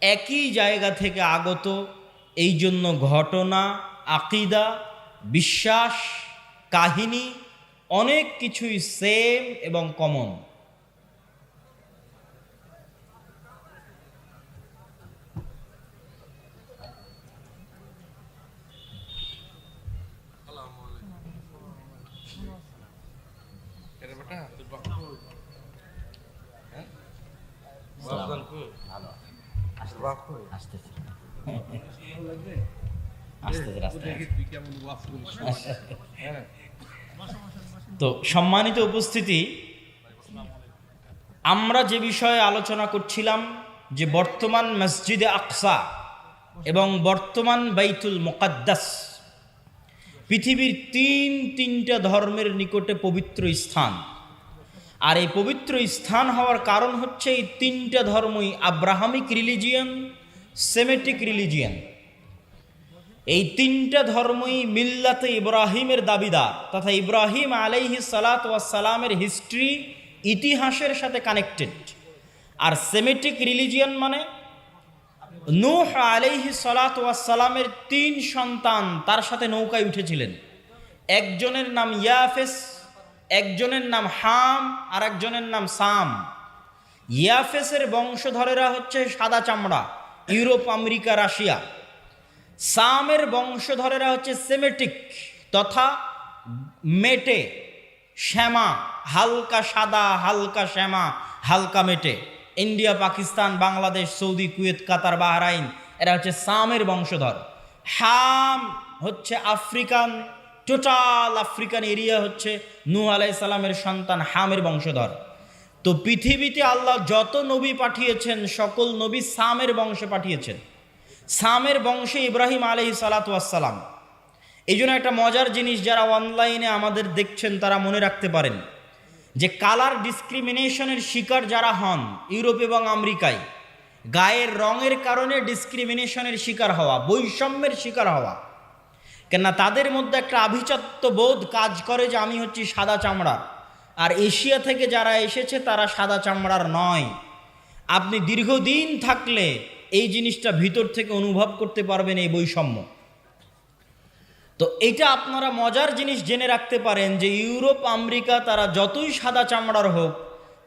একই জায়গা থেকে আগত, এই জন্য ঘটনা, আকিদা, বিশ্বাস, কাহিনী অনেক কিছুই সেম এবং কমন। ভালো আসতেছে আসতেছে রাস্তায়। তো সম্মানিত উপস্থিতি, আমরা যে বিষয়ে আলোচনা করছিলাম যে বর্তমান মসজিদে আকসা এবং বর্তমান বাইতুল মুকাদ্দাস পৃথিবীর তিনটা ধর্মের নিকটে পবিত্র স্থান। আর এই পবিত্র স্থান হওয়ার কারণ হচ্ছে এই তিনটা ধর্মই আব্রাহামিক রিলিজিয়ান, সেমেটিক রিলিজিয়ান। এই তিনটা ধর্মই মিল্লাতে ইব্রাহিমের দাবিদার তথা ইব্রাহিম আলাইহিস সালাতু ওয়াস সালামের হিস্ট্রি, ইতিহাসের সাথে কানেক্টেড। আর সেমেটিক রিলিজিয়ান মানে নূহ আলাইহিস সালাতু ওয়াস সালামের 3 সন্তান তার সাথে নৌকায় উঠেছিলেন। একজনের নাম ইয়াফেস, একজনের নাম হাম, আর একজনের নাম সাম। ইয়াফেসের বংশধরেরা হচ্ছে সাদা চামড়া, ইউরোপ, আমেরিকা, রাশিয়া। সামের বংশধরেরা হচ্ছে সেমেটিক তথা মেটে, শ্যামা, হালকা সাদা, হালকা শ্যামা, হালকা মেটে। India, Pakistan, Bangladesh, Saudi, Kuwait, Qatar, Bahrain, এরা হচ্ছে সামের বংশধর। হাম হচ্ছে আফ্রিকান, টোটাল আফ্রিকান এরিয়া হচ্ছে নূহ আলাইহিস সালামের সন্তান হামের বংশধর। তো পৃথিবীতে আল্লাহ যত নবী পাঠিয়েছেন সকল নবী সামের বংশে পাঠিয়েছেন। সামের বংশে ইব্রাহিম আলাইহিস সালাতু ওয়াস সালাম। এই জন্য একটা মজার জিনিস, যারা অনলাইনে আমাদের দেখছেন তারা মনে রাখতে পারেন যে কালার ডিসক্রিমিনেশনের শিকার যারা হন ইউরোপ এবং আমেরিকায়, গায়ের রঙের কারণে ডিসক্রিমিনেশনের শিকার হওয়া, বৈষম্যের শিকার হওয়া, কেননা তাদের মধ্যে একটা আভিজাত্য বোধ কাজ করে যে আমি হচ্ছি সাদা চামড়ার, আর এশিয়া থেকে যারা এসেছে তারা সাদা চামড়ার নয়। আপনি দীর্ঘদিন থাকলে এই জিনিসটা ভিতর থেকে অনুভব করতে পারবেন, এই বৈষম্য। তো এটা আপনারা মজার জিনিস জেনে রাখতে পারেন যে ইউরোপ, আমেরিকা তারা যতই সাদা চামড়ার হোক,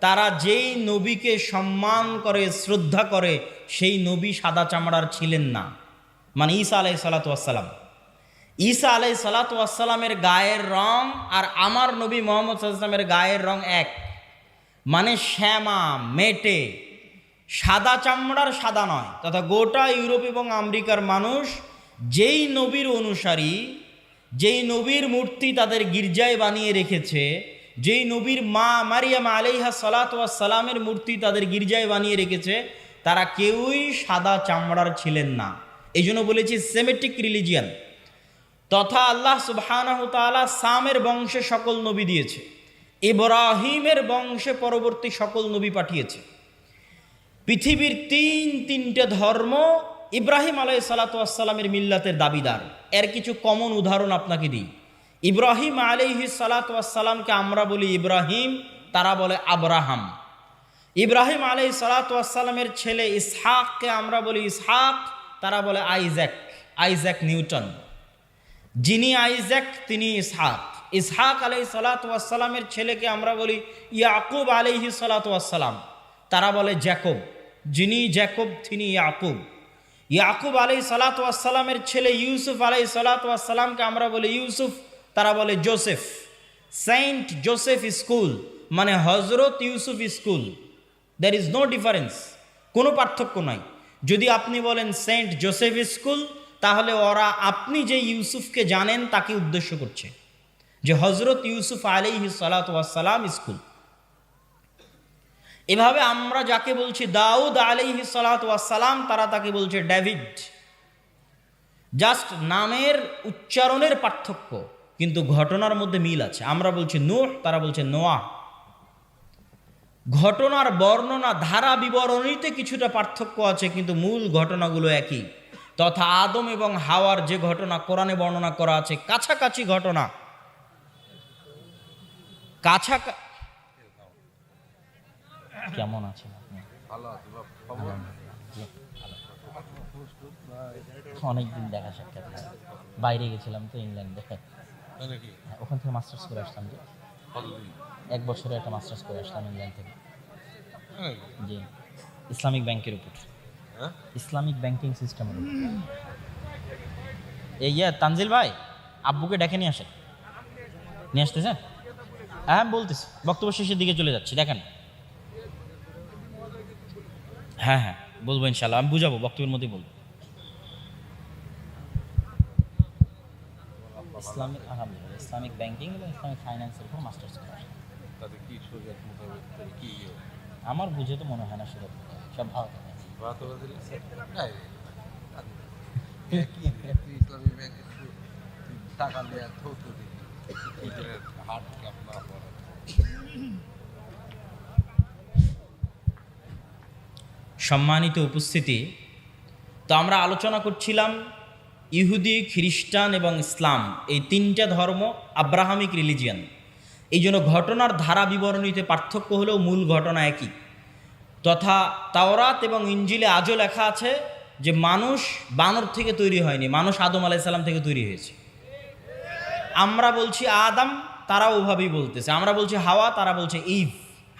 তারা যেই নবীকে সম্মান করে, শ্রদ্ধা করে, সেই নবী সাদা চামড়ার ছিলেন না। মানে ঈসা আলাইহিস সালাতু ওয়াস সালাম, ঈসা আলাইহিস সালাতু ওয়াস সালামের গায়ের রং আর আমার নবী মুহাম্মদ সাল্লাল্লাহু আলাইহি ওয়াসাল্লামের গায়ের রং এক। মানে শ্যামা, মেটে, সাদা চামড়ার সাদা নয়। তথা গোটা ইউরোপ এবং আমেরিকার মানুষ যেই নবীর অনুসারী, যেই নবীর মূর্তি তাদের গির্জায় বানিয়ে রেখেছে, যেই নবীর মা মারিয়াম আলাইহা সালাতু ওয়াস সালামের মূর্তি তাদের গির্জায় বানিয়ে রেখেছে, তারা কেউই সাদা চামড়ার ছিলেন না। এই জন্য বলেছি সেমেটিক রিলিজিয়ান। তথা আল্লাহ সুবহানাহু তাআলা সামের বংশে সকল নবী দিয়েছে, ইব্রাহিমের বংশে পরবর্তী সকল নবী পাঠিয়েছে। পৃথিবীর তিনটে ধর্ম ইব্রাহিম আলাইহিস সালাতু ওয়াস সালামের মিল্লাতের দাবিদার। এর কিছু কমন উদাহরণ আপনাকে দিই। ইব্রাহিম আলাইহিস সালাতু ওয়াস সালামকে আমরা বলি ইব্রাহিম, তারা বলে আব্রাহাম। ইব্রাহিম আলাইহিস সালাতু ওয়াস সালামের ছেলে ইসহাককে আমরা বলি ইসহাক, তারা বলে আইজ্যাক, আইজ্যাক নিউটন। যিনি আইজ্যাক তিনি ইসহাক। ইসহাক আলাইহিস সালাতু ওয়াস সালামের ছেলেকে আমরা বলি ইয়াকুব আলাইহিস সালাতু ওয়াস সালাম, তারা বলে জ্যাকব। যিনি জ্যাকব তিনি ইয়াকুব। ইয়াকুব আলাইহিস সালাতু ওয়াস সালামের ছেলে ইউসুফ আলাইহিস সালাতু ওয়াস সালামকে আমরা বলি ইউসুফ, তারা বলে জোসেফ। সেন্ট জোসেফ স্কুল মানে Hazrat Yusuf school. There is no difference, কোনো পার্থক্য নাই। যদি আপনি বলেন সেন্ট জোসেফ স্কুল, তাহলে ওরা আপনি যে ইউসুফকে জানেন তাকে উদ্দেশ্য করছে, যে হজরত ইউসুফ আলাইহিস সালাতু ওয়াস সালাম স্কুল। এভাবে আমরা যাকে বলছি দাউদ আলাইহিস সালাতু ওয়াস সালাম, তারা তাকে বলছে ডেভিড। জাস্ট নামের উচ্চারণের পার্থক্য, কিন্তু ঘটনার মধ্যে মিল আছে। আমরা বলছি নূহ, তারা বলছে নোয়াহ। ঘটনার বর্ণনা, ধারা বিবরণীতে কিছুটা পার্থক্য আছে, কিন্তু মূল ঘটনাগুলো একই। তথা আদম এবং হাওয়ার যে ঘটনা কোরআনে বর্ণনা করা আছে, কাছাকাছি ঘটনা। কেমন আছেন আপনি? অনেকদিন দেখা সাক্ষাৎ, বাইরে গেছিলাম তো ইংল্যান্ডে, ওখান থেকে মাস্টার্স করে আসলাম। যে 1 বছরে একটা মাস্টার্স করে আসলাম ইংল্যান্ড থেকে। জি, ইসলামিক ব্যাংকের উপর, ইসলামিক ব্যাংকিং সিস্টেমের উপর। এই তানজিল ভাই, আব্বুকে ডেকে নিয়ে আসেন। নিয়ে আসতেছেন? হ্যাঁ বলতেছি, বক্তব্য শেষের দিকে চলে যাচ্ছি। দেখেন হ্যাঁ হ্যাঁ বলবো ইনশাল্লাহ, আমি বুঝাবো, বক্তব্যের মধ্যেই বলবো। ইসলামিক, আলহামদুলিল্লাহ, ইসলামিক ব্যাংকিং এবং ইসলামিক ফাইন্যান্সের উপর মাস্টার্স করা। তাতে কি শরীয়ত মোতাবেক তাহলে কি আমার বুঝে তো মনে হয় না সেটা সব ভালো থাকে। ইসলামী ব্যাংকে টাকা নেওয়া থৌত দেখি হাট কাপড় সম্মানিত উপস্থিতি, তো আমরা আলোচনা করছিলাম ইহুদি, খ্রিস্টান এবং ইসলাম, এই তিনটা ধর্ম আব্রাহামিক রিলিজিয়ান। এই জন্য ঘটনার ধারা বিবরণীতে পার্থক্য হলেও মূল ঘটনা একই। তথা তাওরাত এবং ইঞ্জিলে আজও লেখা আছে যে মানুষ বানর থেকে তৈরি হয়নি, মানুষ আদম আলাইসাল্লাম থেকে তৈরি হয়েছে। আমরা বলছি আদম, তারা ওভাবেই বলতেছে। আমরা বলছি হাওয়া, তারা বলছে ইভ।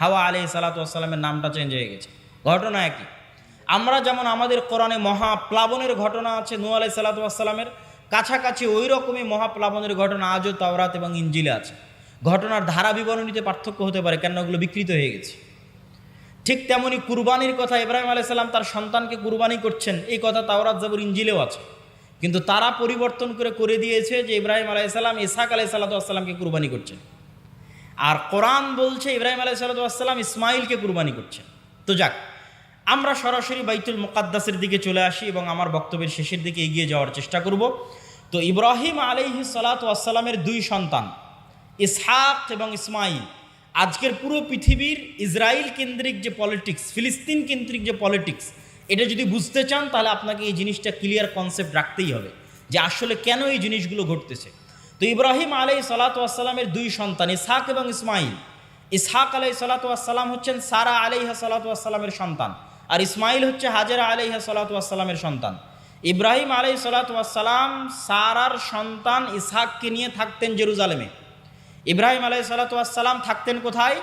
হাওয়া আলাইহিসসালামের নামটা চেঞ্জ হয়ে গেছে, ঘটনা একই। আমরা যেমন আমাদের কোরআনে মহাপ্লাবনের ঘটনা আছে নূহ আলাইহিসসালামের, কাছাকাছি ওই রকমই মহাপ্লাবনের ঘটনা আজও তাওরাত এবং ইঞ্জিলে আছে। ঘটনার ধারা বিবরণীতে পার্থক্য হতে পারে, কেন ওগুলো বিকৃত হয়ে গেছে। ঠিক তেমনি কুরবানির কথা, ইব্রাহিম আলাইসাল্লাম তার সন্তানকে কুরবানি করছেন, এই কথা তাওরাত জাবুর ইঞ্জিলেও আছে। কিন্তু তারা পরিবর্তন করে দিয়েছে যে ইব্রাহিম আলাইসাল্লাম ইসহাক আলাইসাল্লামকে কুরবানি করছেন, আর কোরআন বলছে ইব্রাহিম আলাইসাল্লাম ইসমাইলকে কুরবানি করছেন। তো যাক, আমরা সরাসরি বাইতুল মুকাদ্দাসের দিকে চলে আসি এবং আমার বক্তব্যের শেষের দিকে এগিয়ে যাওয়ার চেষ্টা করব। তো ইব্রাহিম আলাইহিসসালামের দুই সন্তান ইসহাক এবং ইসমাইল, আজকের পুরো পৃথিবীর ইসরায়েল কেন্দ্রিক যে পলিটিক্স, ফিলিস্তিন কেন্দ্রিক যে পলিটিক্স, এটা যদি বুঝতে চান তাহলে আপনাকে এই জিনিসটা ক্লিয়ার কনসেপ্ট রাখতেই হবে যে আসলে কেন এই জিনিসগুলো ঘটতেছে। তো ইব্রাহিম আলাইহিসসালামের দুই সন্তান ইসহাক এবং ইসমাইল। ইসহাক আলাইহিসসালাম হচ্ছেন সারা আলাইহিসসালামের সন্তান, আর ইসমাইল হচ্ছে হাজেরা আলাইহিসসালামের সন্তান। ইব্রাহিম আলাইহিসসালাম সারার সন্তান ইসহাককে নিয়ে থাকতেন জেরুজালেমে। ইব্রাহিম আলাইহিসসালাম থাকতেন কোথায়?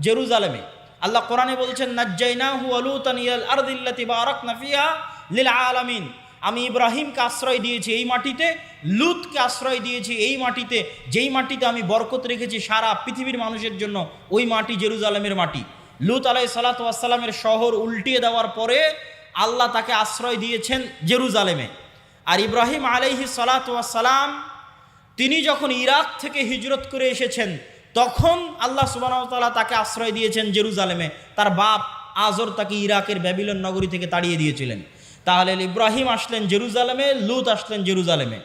জেরুজালেমে। আল্লাহ কোরআনে বলছেন নাজ্জাইনাহু ওয়া লূতান ইলাল আরদিল্লাতী বারাকনা ফিহা লিল আলামিন। আমি ইব্রাহিমকে আশ্রয় দিয়েছি এই মাটিতে, লূতকে আশ্রয় দিয়েছি এই মাটিতে, যেই মাটিতে আমি বরকত রেখেছি সারা পৃথিবীর মানুষের জন্য, ওই মাটি জেরুজালেমের মাটি। লূত আলাইহিসসালামের শহর উল্টিয়ে দেওয়ার পরে আল্লাহ তাকে আশ্রয় দিয়েছেন জেরুজালেমে। আর ইব্রাহিম আলাইহিসসালাম তিনি যখন ইরাক থেকে হিজরত করে এসেছেন তখন আল্লাহ সুবহানাহু ওয়া তাআলা তাকে আশ্রয় দিয়েছেন জেরুজালেমে। তার বাপ আজর তাকে ইরাকের ব্যাবিলন নগরী থেকে তাড়িয়ে দিয়েছিলেন। তাহলে ইব্রাহিম আসলেন জেরুজালেমে, লূত আসলেন জেরুজালেমে।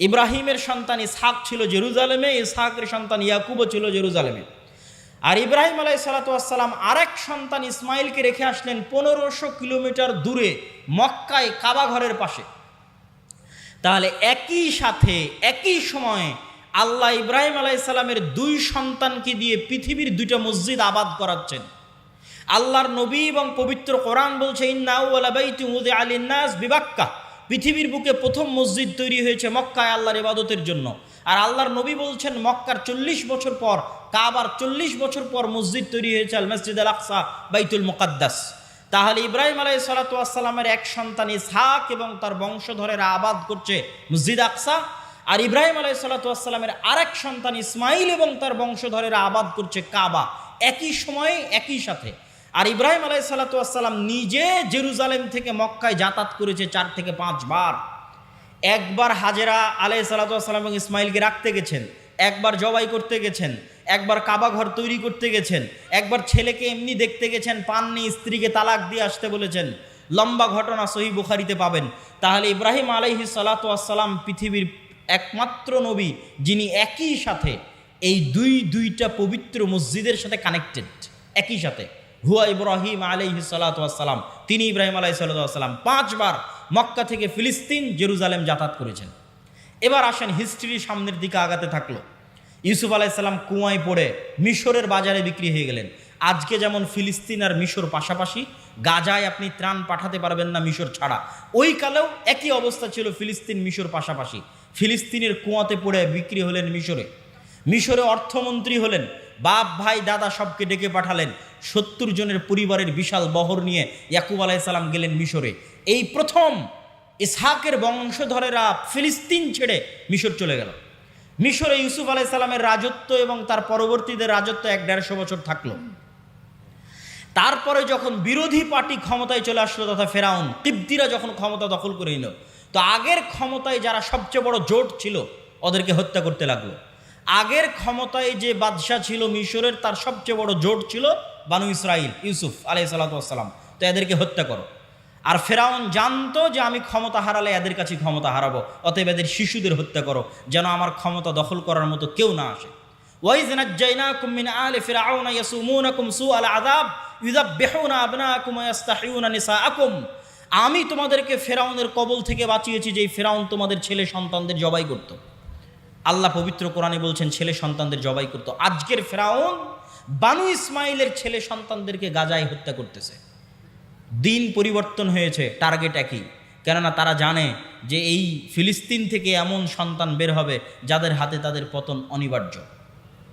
ইব্রাহিমের সন্তান ইসহাক ছিল জেরুজালেমে, ইসহাকের সন্তান ইয়াকুবও ছিল জেরুজালেমে। আর ইব্রাহিম আলাইহিসসালাম আরেক সন্তান ইসমাইলকে রেখে আসলেন 1500 কিলোমিটার দূরে মক্কায় কাবা ঘরের পাশে। তাহলে একই সাথে একই সময়ে আল্লাহ ইব্রাহিম আলাইহিসসালামের দুই সন্তানকে দিয়ে পৃথিবীর দুইটা মসজিদ আবাদ করাচ্ছেন। আল্লাহর নবী এবং পবিত্র কোরআন বলছে ইন্না আউওয়ালা বাইতিন উযিআ লিন-নাস বিবাক্কা, পৃথিবীর বুকে প্রথম মসজিদ তৈরি হয়েছে মক্কায় আল্লাহর ইবাদতের জন্য। আর আল্লাহর নবী বলছেন মক্কার 40 বছর পর, কাবার 40 বছর পর মসজিদ তৈরি হয়েছে আল মসজিদ আল আকসা, বাইতুল মুকাদ্দাস। তাহলে ইব্রাহিম আলাইহিসসালামের এক সন্তান ইসহাক এবং তার বংশধরেরা আবাদ করছে মসজিদ আকসা, আর ইব্রাহিম আলাইহিসসালামের আরেক সন্তান ইসমাইল এবং তার বংশধরেরা আবাদ করছে কাবা, একই সময়ে একই সাথে। আর ইব্রাহিম আলাইহিসসালাম নিজে জেরুজালেম থেকে মক্কায় যাতায়াত করেছে 4 থেকে 5 বার। একবার হাজেরা আলাইহিসসালাম এবং ইসমাইলকে রাখতে গেছেন, একবার জবাই করতে গেছেন, একবার কাবা ঘর তৈরি করতে গেছেন, একবার ছেলেকে এমনি দেখতে গেছেন, পাননি, স্ত্রীকে তালাক দিয়ে আসতে বলেছেন। লম্বা ঘটনা, সহিহ বুখারীতে পাবেন। তাহলে ইব্রাহিম আলাইহিসসালাম পৃথিবীর একমাত্র নবী যিনি একই সাথে এই দুইটা পবিত্র মসজিদের সাথে কানেক্টেড, একই সাথে। হুয়া ইব্রাহিম আলাইহিসসালাম, তিনি ইব্রাহিম আলাইহিসসালাম 5 বার মক্কা থেকে ফিলিস্তিন জেরুজালেম যাতায়াত করেছেন। এবার আসেন হিস্ট্রির সামনের দিকে আগাতে থাকলো। ইউসুফ আলাইহিসসালাম কুয়ায় পড়ে মিশরের বাজারে বিক্রি হয়ে গেলেন। আজকে যেমন ফিলিস্তিন আর মিশর পাশাপাশি, গাজায় আপনি ত্রাণ পাঠাতে পারবেন না মিশর ছাড়া, ওই কালেও একই অবস্থা ছিল, ফিলিস্তিন মিশর পাশাপাশি। ফিলিস্তিনের কুয়াতে পড়ে বিক্রি হলেন মিশরে অর্থমন্ত্রী হলেন, বাপ ভাই দাদা সবকে ডেকে পাঠালেন। 70 জনের পরিবারের বিশাল বহর নিয়ে ইয়াকুব আলাইহিসসালাম গেলেন মিশরে। এই প্রথম ইসহাকের বংশধরেরা ফিলিস্তিন ছেড়ে মিশর চলে গেল। মিশরে ইউসুফ আলাইহিসসালামের রাজত্ব এবং তার পরবর্তীদের রাজত্ব 150 বছর থাকলো। তারপরে যখন বিরোধী পার্টি ক্ষমতায় চলে আসলো তথা ফেরাউন কিবতীরা যখন ক্ষমতা দখল করে নিল, তো আগের ক্ষমতায় যারা সবচেয়ে বড় জোট ছিল ওদেরকে হত্যা করতে লাগলো। আগের ক্ষমতায় যে বাদশাহ ছিল মিশরের, তার সবচেয়ে বড় জোট ছিল বানু ইসরাইল, ইউসুফ আলাইহিস সালাতু ওয়াস সালাম, তো এদেরকে হত্যা করো। আর ফেরাউন জানতো যে আমি ক্ষমতা হারালে এদের কাছে ক্ষমতা হারাবো, অতএব এদের শিশুদের হত্যা করো যেন আমার ক্ষমতা দখল করার মতো কেউ না আসে। ওয়াইজ নাজ্জাইনাকুম মিন আলি ফিরআউনা ইয়াসুমুনাকুম সুআল আযাব ইউযাববিহুনা আবনাকুম ওয়া ইস্তাহিয়ুনা নিসাআকুম। আমি তোমাদেরকে ফেরাউনের কবল থেকে বাঁচিয়েছি, যেই ফেরাউন তোমাদের ছেলে সন্তানদের জবাই করত। আল্লাহ পবিত্র কোরআনে বলছেন ছেলে সন্তানদের জবাই করত। আজকের ফেরাউন বানু ইসমাইলের ছেলে সন্তানদেরকে গাজায় হত্যা করতেছে। দিন পরিবর্তন হয়েছে, টার্গেট একই। কেননা তারা জানে যে এই ফিলিস্তিন থেকে এমন সন্তান বের হবে যাদের হাতে তাদের পতন অনিবার্য,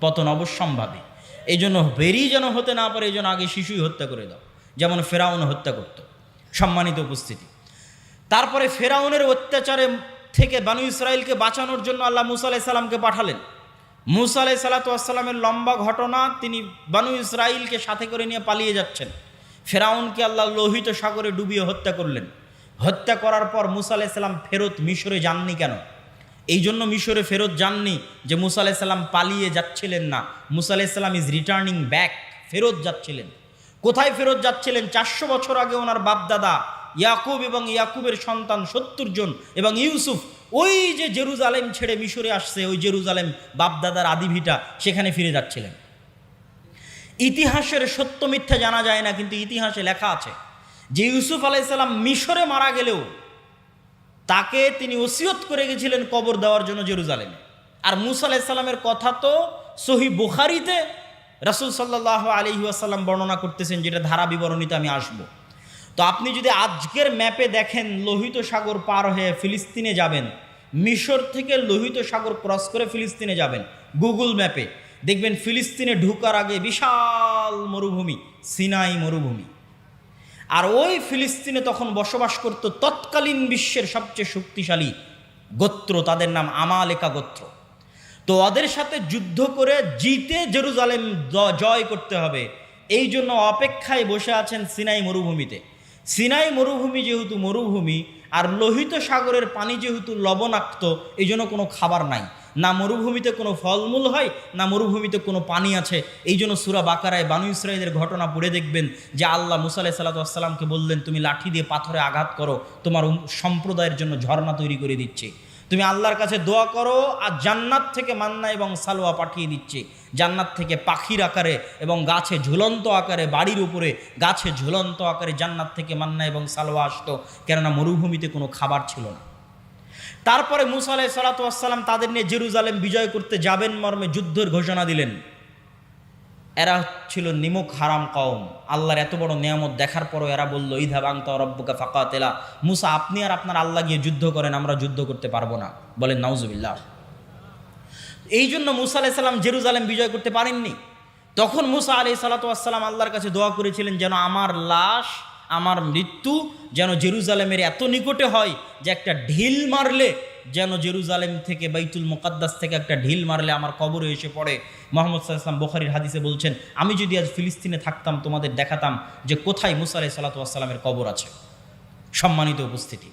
পতন অবশ্যম্ভাবী। এই জন্য বেরিয়ে যেন হতে না পারে, এই জন্য আগে শিশুই হত্যা করে দাও, যেমন ফেরাউন হত্যা করত। সম্মানিত উপস্থিতি, তারপরে ফেরাউনের অত্যাচারে থেকে বানু ইসরাইলকে বাঁচানোর জন্য আল্লাহ মুসা আলাইহিস সালামকে পাঠালেন। মুসা আলাইহিস সালাতু ওয়াস সালামের লম্বা ঘটনা, তিনি বানু ইসরাইলকে সাথে করে নিয়ে পালিয়ে যাচ্ছেন। ফেরাউনকে আল্লাহ লোহিত সাগরে ডুবিয়ে হত্যা করলেন। হত্যা করার পর মুসা আলাইহিস সালাম ফেরত মিশরে যাননি কেন? এই জন্য মিশরে ফেরত যাননি যে মুসা আলাইহিস সালাম পালিয়ে যাচ্ছিলেন না, মুসা আলাইহিস সালাম ইজ রিটার্নিং ব্যাক, ফেরত যাচ্ছিলেন। কোথায় ফেরত যাচ্ছিলেন? 400 বছর আগে ওনার বাপদাদা ইয়াকুব এবং ইয়াকুবের সন্তান 70 জন এবং ইউসুফ ওই যে জেরুজালেম ছেড়ে মিশরে আসছে, ওই জেরুজালেম বাপদাদার আদিভিটা, সেখানে ফিরে যাচ্ছিলেন। ইতিহাসের সত্য মিথ্যা জানা যায় না, কিন্তু ইতিহাসে লেখা আছে যে ইউসুফ আলাইহিস সালাম মিশরে মারা গেলেও তাকে তিনি ওসিয়ত করে গেছিলেন কবর দেওয়ার জন্য জেরুজালেমে। আর মুসা আলাইহিস সালামের কথা তো সহিহ বুখারীতে রাসূল সাল্লাল্লাহু আলাইহি ওয়াসাল্লাম বর্ণনা করতেছেন, যেটা ধারা বিবরণীতে আমি আসব। তো আপনি যদি আজকের ম্যাপে দেখেন, লোহিত সাগর পার হয়ে ফিলিস্তিনে যাবেন, মিশর থেকে লোহিত সাগর ক্রস করে ফিলিস্তিনে যাবেন, গুগল ম্যাপে দেখবেন ফিলিস্তিনে ঢুকার আগে বিশাল মরুভূমি, সিনাই মরুভূমি। আর ওই ফিলিস্তিনে তখন বসবাস করত তৎকালীন বিশ্বের সবচেয়ে শক্তিশালী গোত্র, তাদের নাম আমালেকা গোত্র। তো ওদের সাথে যুদ্ধ করে জিতে জেরুজালেম জয় করতে হবে, এই জন্য অপেক্ষায় বসে আছেন সিনাই মরুভূমিতে। সিনাই মরুভূমি যেহেতু মরুভূমি, আর লোহিত সাগরের পানি যেহেতু লবণাক্ত, এই জন্য কোনো খাবার নাই, না মরুভূমিতে কোনো ফলমূল হয়, না মরুভূমিতে কোনো পানি আছে। এই জন্য সূরা বাকারায় বানু ইসরাইলের ঘটনা পড়ে দেখবেন যে আল্লাহ মুসা আলাইহিস সালাতু ওয়াস সালামকে বললেন, তুমি লাঠি দিয়ে পাথরে আঘাত করো, তোমার সম্প্রদায়ের জন্য ঝর্ণা তৈরি করে দিচ্ছে। তুমি আল্লাহর কাছে দোয়া করো, আর জান্নাত থেকে মান্না এবং সালোয়া পাঠিয়ে দিচ্ছে। জান্নাত থেকে পাখির আকারে এবং গাছে ঝুলন্ত আকারে, বাড়ির উপরে গাছে ঝুলন্ত আকারে জান্নাত থেকে মান্না এবং সালোয়া আসতো, কেননা মরুভূমিতে কোনো খাবার ছিল না। তারপরে মুসা আলাইহিস সালাতু ওয়াস সালাম তাদের নিয়ে জেরুজালেম বিজয় করতে যাবেন মর্মে যুদ্ধের ঘোষণা দিলেন। এরা ছিল নিমক হারাম কওম। আল্লাহর এত বড় নিয়ামত দেখার পরও এরা বলল, ইযহাব আনতা ওয়া রাব্বুকা ফাকাতিলা, মুসা আপনি আর আপনার আল্লাহ গিয়ে যুদ্ধ করেন, আমরা যুদ্ধ করতে পারবো না। বলেন নাউজুবিল্লাহ। এই জন্য মুসা আলাইহিস সালাম জেরুজালেম বিজয় করতে পারেননি। তখন মুসা আলাইহিস সালাতু ওয়াস সালাম আল্লাহর কাছে দোয়া করেছিলেন, যেন আমার লাশ, আমার মৃত্যু যেন জেরুজালেমের এত নিকটে হয় যে একটা ঢিল মারলে, যেন জেরুজালেম থেকে বাইতুল মুকাদ্দাস থেকে একটা ঢিল মারলে আমার কবরে এসে পড়ে। মুহাম্মদ সাল্লাল্লাহু আলাইহি ওয়াসাল্লাম বুখারীর হাদিসে বলছেন, আমি যদি আজ ফিলিস্তিনে থাকতাম তোমাদের দেখাতাম যে কোথায় মুসা আলাইহিস সালাতু ওয়াস সালামের কবর আছে। সম্মানিত উপস্থিতি,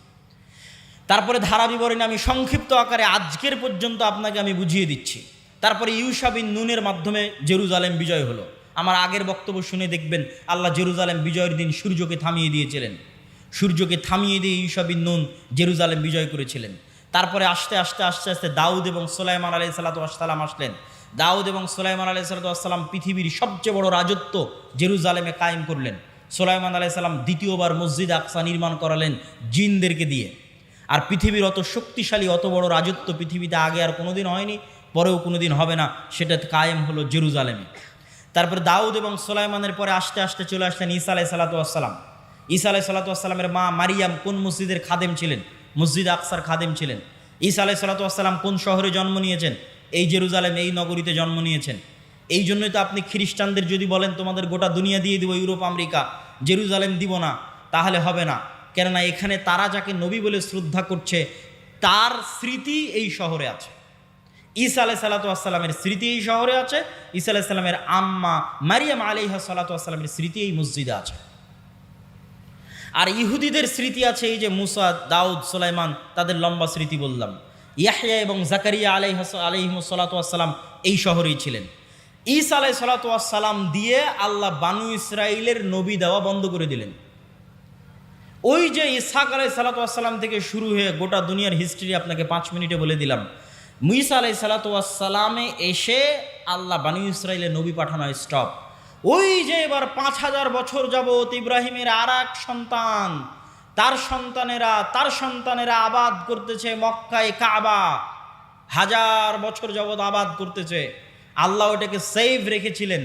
তারপরে ধারা বিবরণী আমি সংক্ষিপ্ত আকারে আজকের পর্যন্ত আপনাকে আমি বুঝিয়ে দিচ্ছি। তারপরে ইউশা বিন নুনের মাধ্যমে জেরুজালেম বিজয় হলো। আমার আগের বক্তব্য শুনে দেখবেন আল্লাহ জেরুজালেম বিজয়ের দিন সূর্যকে থামিয়ে দিয়েছিলেন। সূর্যকে থামিয়ে দিয়ে ইউশা বিন নুন জেরুজালেম বিজয় করেছিলেন। তারপরে আস্তে আস্তে আস্তে আস্তে দাউদ এবং সুলাইমান আলাইহিস সালাতু ওয়াস সালাম আসলেন। দাউদ এবং সুলাইমান আলাইহিস সালাতু ওয়াস সালাম পৃথিবীর সবচেয়ে বড় রাজত্ব জেরুজালেমে কায়েম করলেন। সুলাইমান আলাইহিস সালাম দ্বিতীয়বার মসজিদ আকসা নির্মাণ করালেন জিনদেরকে দিয়ে। আর পৃথিবীর অত শক্তিশালী, অত বড় রাজত্ব পৃথিবীতে আগে আর কোনোদিন হয়নি, পরেও কোনোদিন হবে না, সেটা কায়েম হলো জেরুজালেমে। তারপরে দাউদ এবং সুলাইমানের পরে আস্তে আস্তে চলে আসলেন ঈসা আলাইহিস সালাতু ওয়াস সালাম। ঈসা আলাইহিস সালাতু ওয়াস সালামের মা মারিয়াম কোন মসজিদের খাদেম ছিলেন? মসজিদ আকসার খাদেম ছিলেন। ঈসা আলাইহিস সালাতু ওয়াস সালাম কোন শহরে জন্ম নিয়েছেন? এই জেরুজালেম, এই নগরীতে জন্ম নিয়েছেন। এই জন্যই তো আপনি খ্রিস্টানদের যদি বলেন তোমাদের গোটা দুনিয়া দিয়ে দিব, ইউরোপ আমেরিকা, জেরুজালেম দিব না, তাহলে হবে না। কেননা এখানে তারা যাকে নবী বলে শ্রদ্ধা করছে তার স্মৃতি এই শহরে আছে। ঈসা আলাইহিসসালামের স্মৃতি এই শহরে আছে, ঈসা আলাইহিসসালামের আম্মা মারিয়াম আলাইহিসসালামের স্মৃতি এই মসজিদে আছে। আর ইহুদিদের স্মৃতি আছে এই যে মুসা, দাউদ, সুলাইমান, তাদের লম্বা স্মৃতি বললাম। ইয়াহইয়া এবং জাকারিয়া আলাইহিসসালাম এই শহরেই ছিলেন। ঈসা আলাইহিসসালাম দিয়ে আল্লাহ বানু ইসরাইলের নবী দেওয়া বন্ধ করে দিলেন। ওই যে ইসহাক আলাইহিসসালাম থেকে শুরু হয়ে গোটা দুনিয়ার হিস্ট্রি আপনাকে 5 মিনিটে বলে দিলাম। মুসা আলাইহিসসালামে এসে আল্লাহ বানু ইসরাইলের নবী পাঠানো স্টপ। ওই যে এবার 5000 বছর যাবত ইব্রাহিমের আর এক সন্তান, তার সন্তানেরা আবাদ করতেছে মক্কায় কাবা, 1000 বছর যাবত আবাদ করতেছে। আল্লাহ ওটাকে সেভ রেখেছিলেন।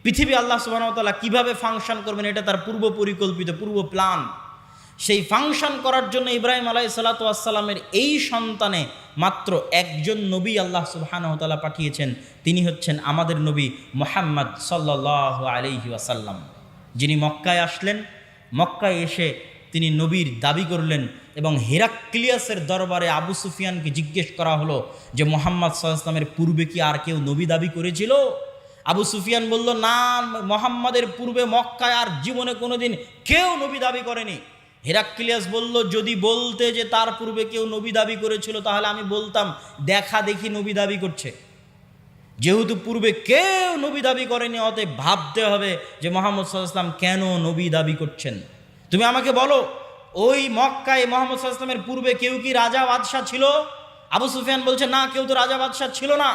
পৃথিবী আল্লাহ সুবহানাহু ওয়া তাআলা কিভাবে ফাংশন করবেন এটা তার পূর্ব পরিকল্পিত, পূর্ব প্ল্যান। সেই ফাংশন করার জন্য ইব্রাহিম আলাইহিসসালামের এই সন্তানে মাত্র একজন নবী আল্লাহ সুবহানাহু ওয়া তাআলা পাঠিয়েছেন, তিনি হচ্ছেন আমাদের নবী মুহাম্মদ সাল্লাল্লাহু আলাইহি ওয়াসাল্লাম, যিনি মক্কায় আসলেন। মক্কায় এসে তিনি নবীর দাবি করলেন এবং হেরাক্লিয়াসের দরবারে আবু সুফিয়ানকে জিজ্ঞেস করা হলো যে মুহাম্মদ সাল্লাল্লাহু আলাইহি ওয়াসাল্লামের পূর্বে কি আর কেউ নবী দাবি করেছিল? আবু সুফিয়ান বলল, না, মুহাম্মাদের পূর্বে মক্কায় আর জীবনে কোনোদিন কেউ নবী দাবি করেনি। হেরাক্লিয়াস বলল, যদি বলতে যে তার পূর্বে কেউ নবী দাবি করেছিল তাহলে আমি বলতাম দেখা দেখি নবী দাবি করছে। যেহেতু পূর্বে কেউ নবী দাবি করেনি, অতএব ভাবতে হবে যে মুহাম্মদ সাল্লাল্লাহু আলাইহি ওয়াসাল্লাম কেন নবী দাবি করছেন। তুমি আমাকে বলো, ওই মক্কায় মুহাম্মদ সাল্লাল্লাহু আলাইহি ওয়াসাল্লামের পূর্বে কেউ কি রাজা বাদশাহ ছিল? আবু সুফিয়ান বলছে, না, কেউ তো রাজা বাদশাহ ছিল না।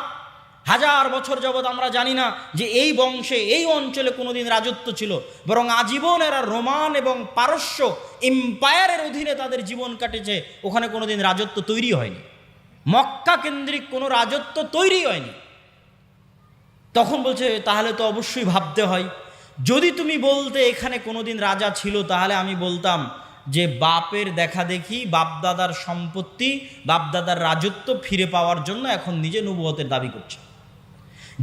1000 বছর যাবৎ আমরা জানি না যে এই বংশে, এই অঞ্চলে কোনোদিন রাজত্ব ছিল, বরং আজীবন এরা রোমান এবং পারস্য এম্পায়ারের অধীনে তাদের জীবন কাটেছে। ওখানে কোনোদিন রাজত্ব তৈরি হয়নি, মক্কা কেন্দ্রিক কোনো রাজত্ব তৈরি হয়নি। তখন বলছে, তাহলে তো অবশ্যই ভাবতে হয়, যদি তুমি বলতে এখানে কোনোদিন রাজা ছিল তাহলে আমি বলতাম যে বাপের দেখা দেখি, বাপদাদার সম্পত্তি, বাপদাদার রাজত্ব ফিরে পাওয়ার জন্য এখন নিজে নবুয়তের দাবি করছে।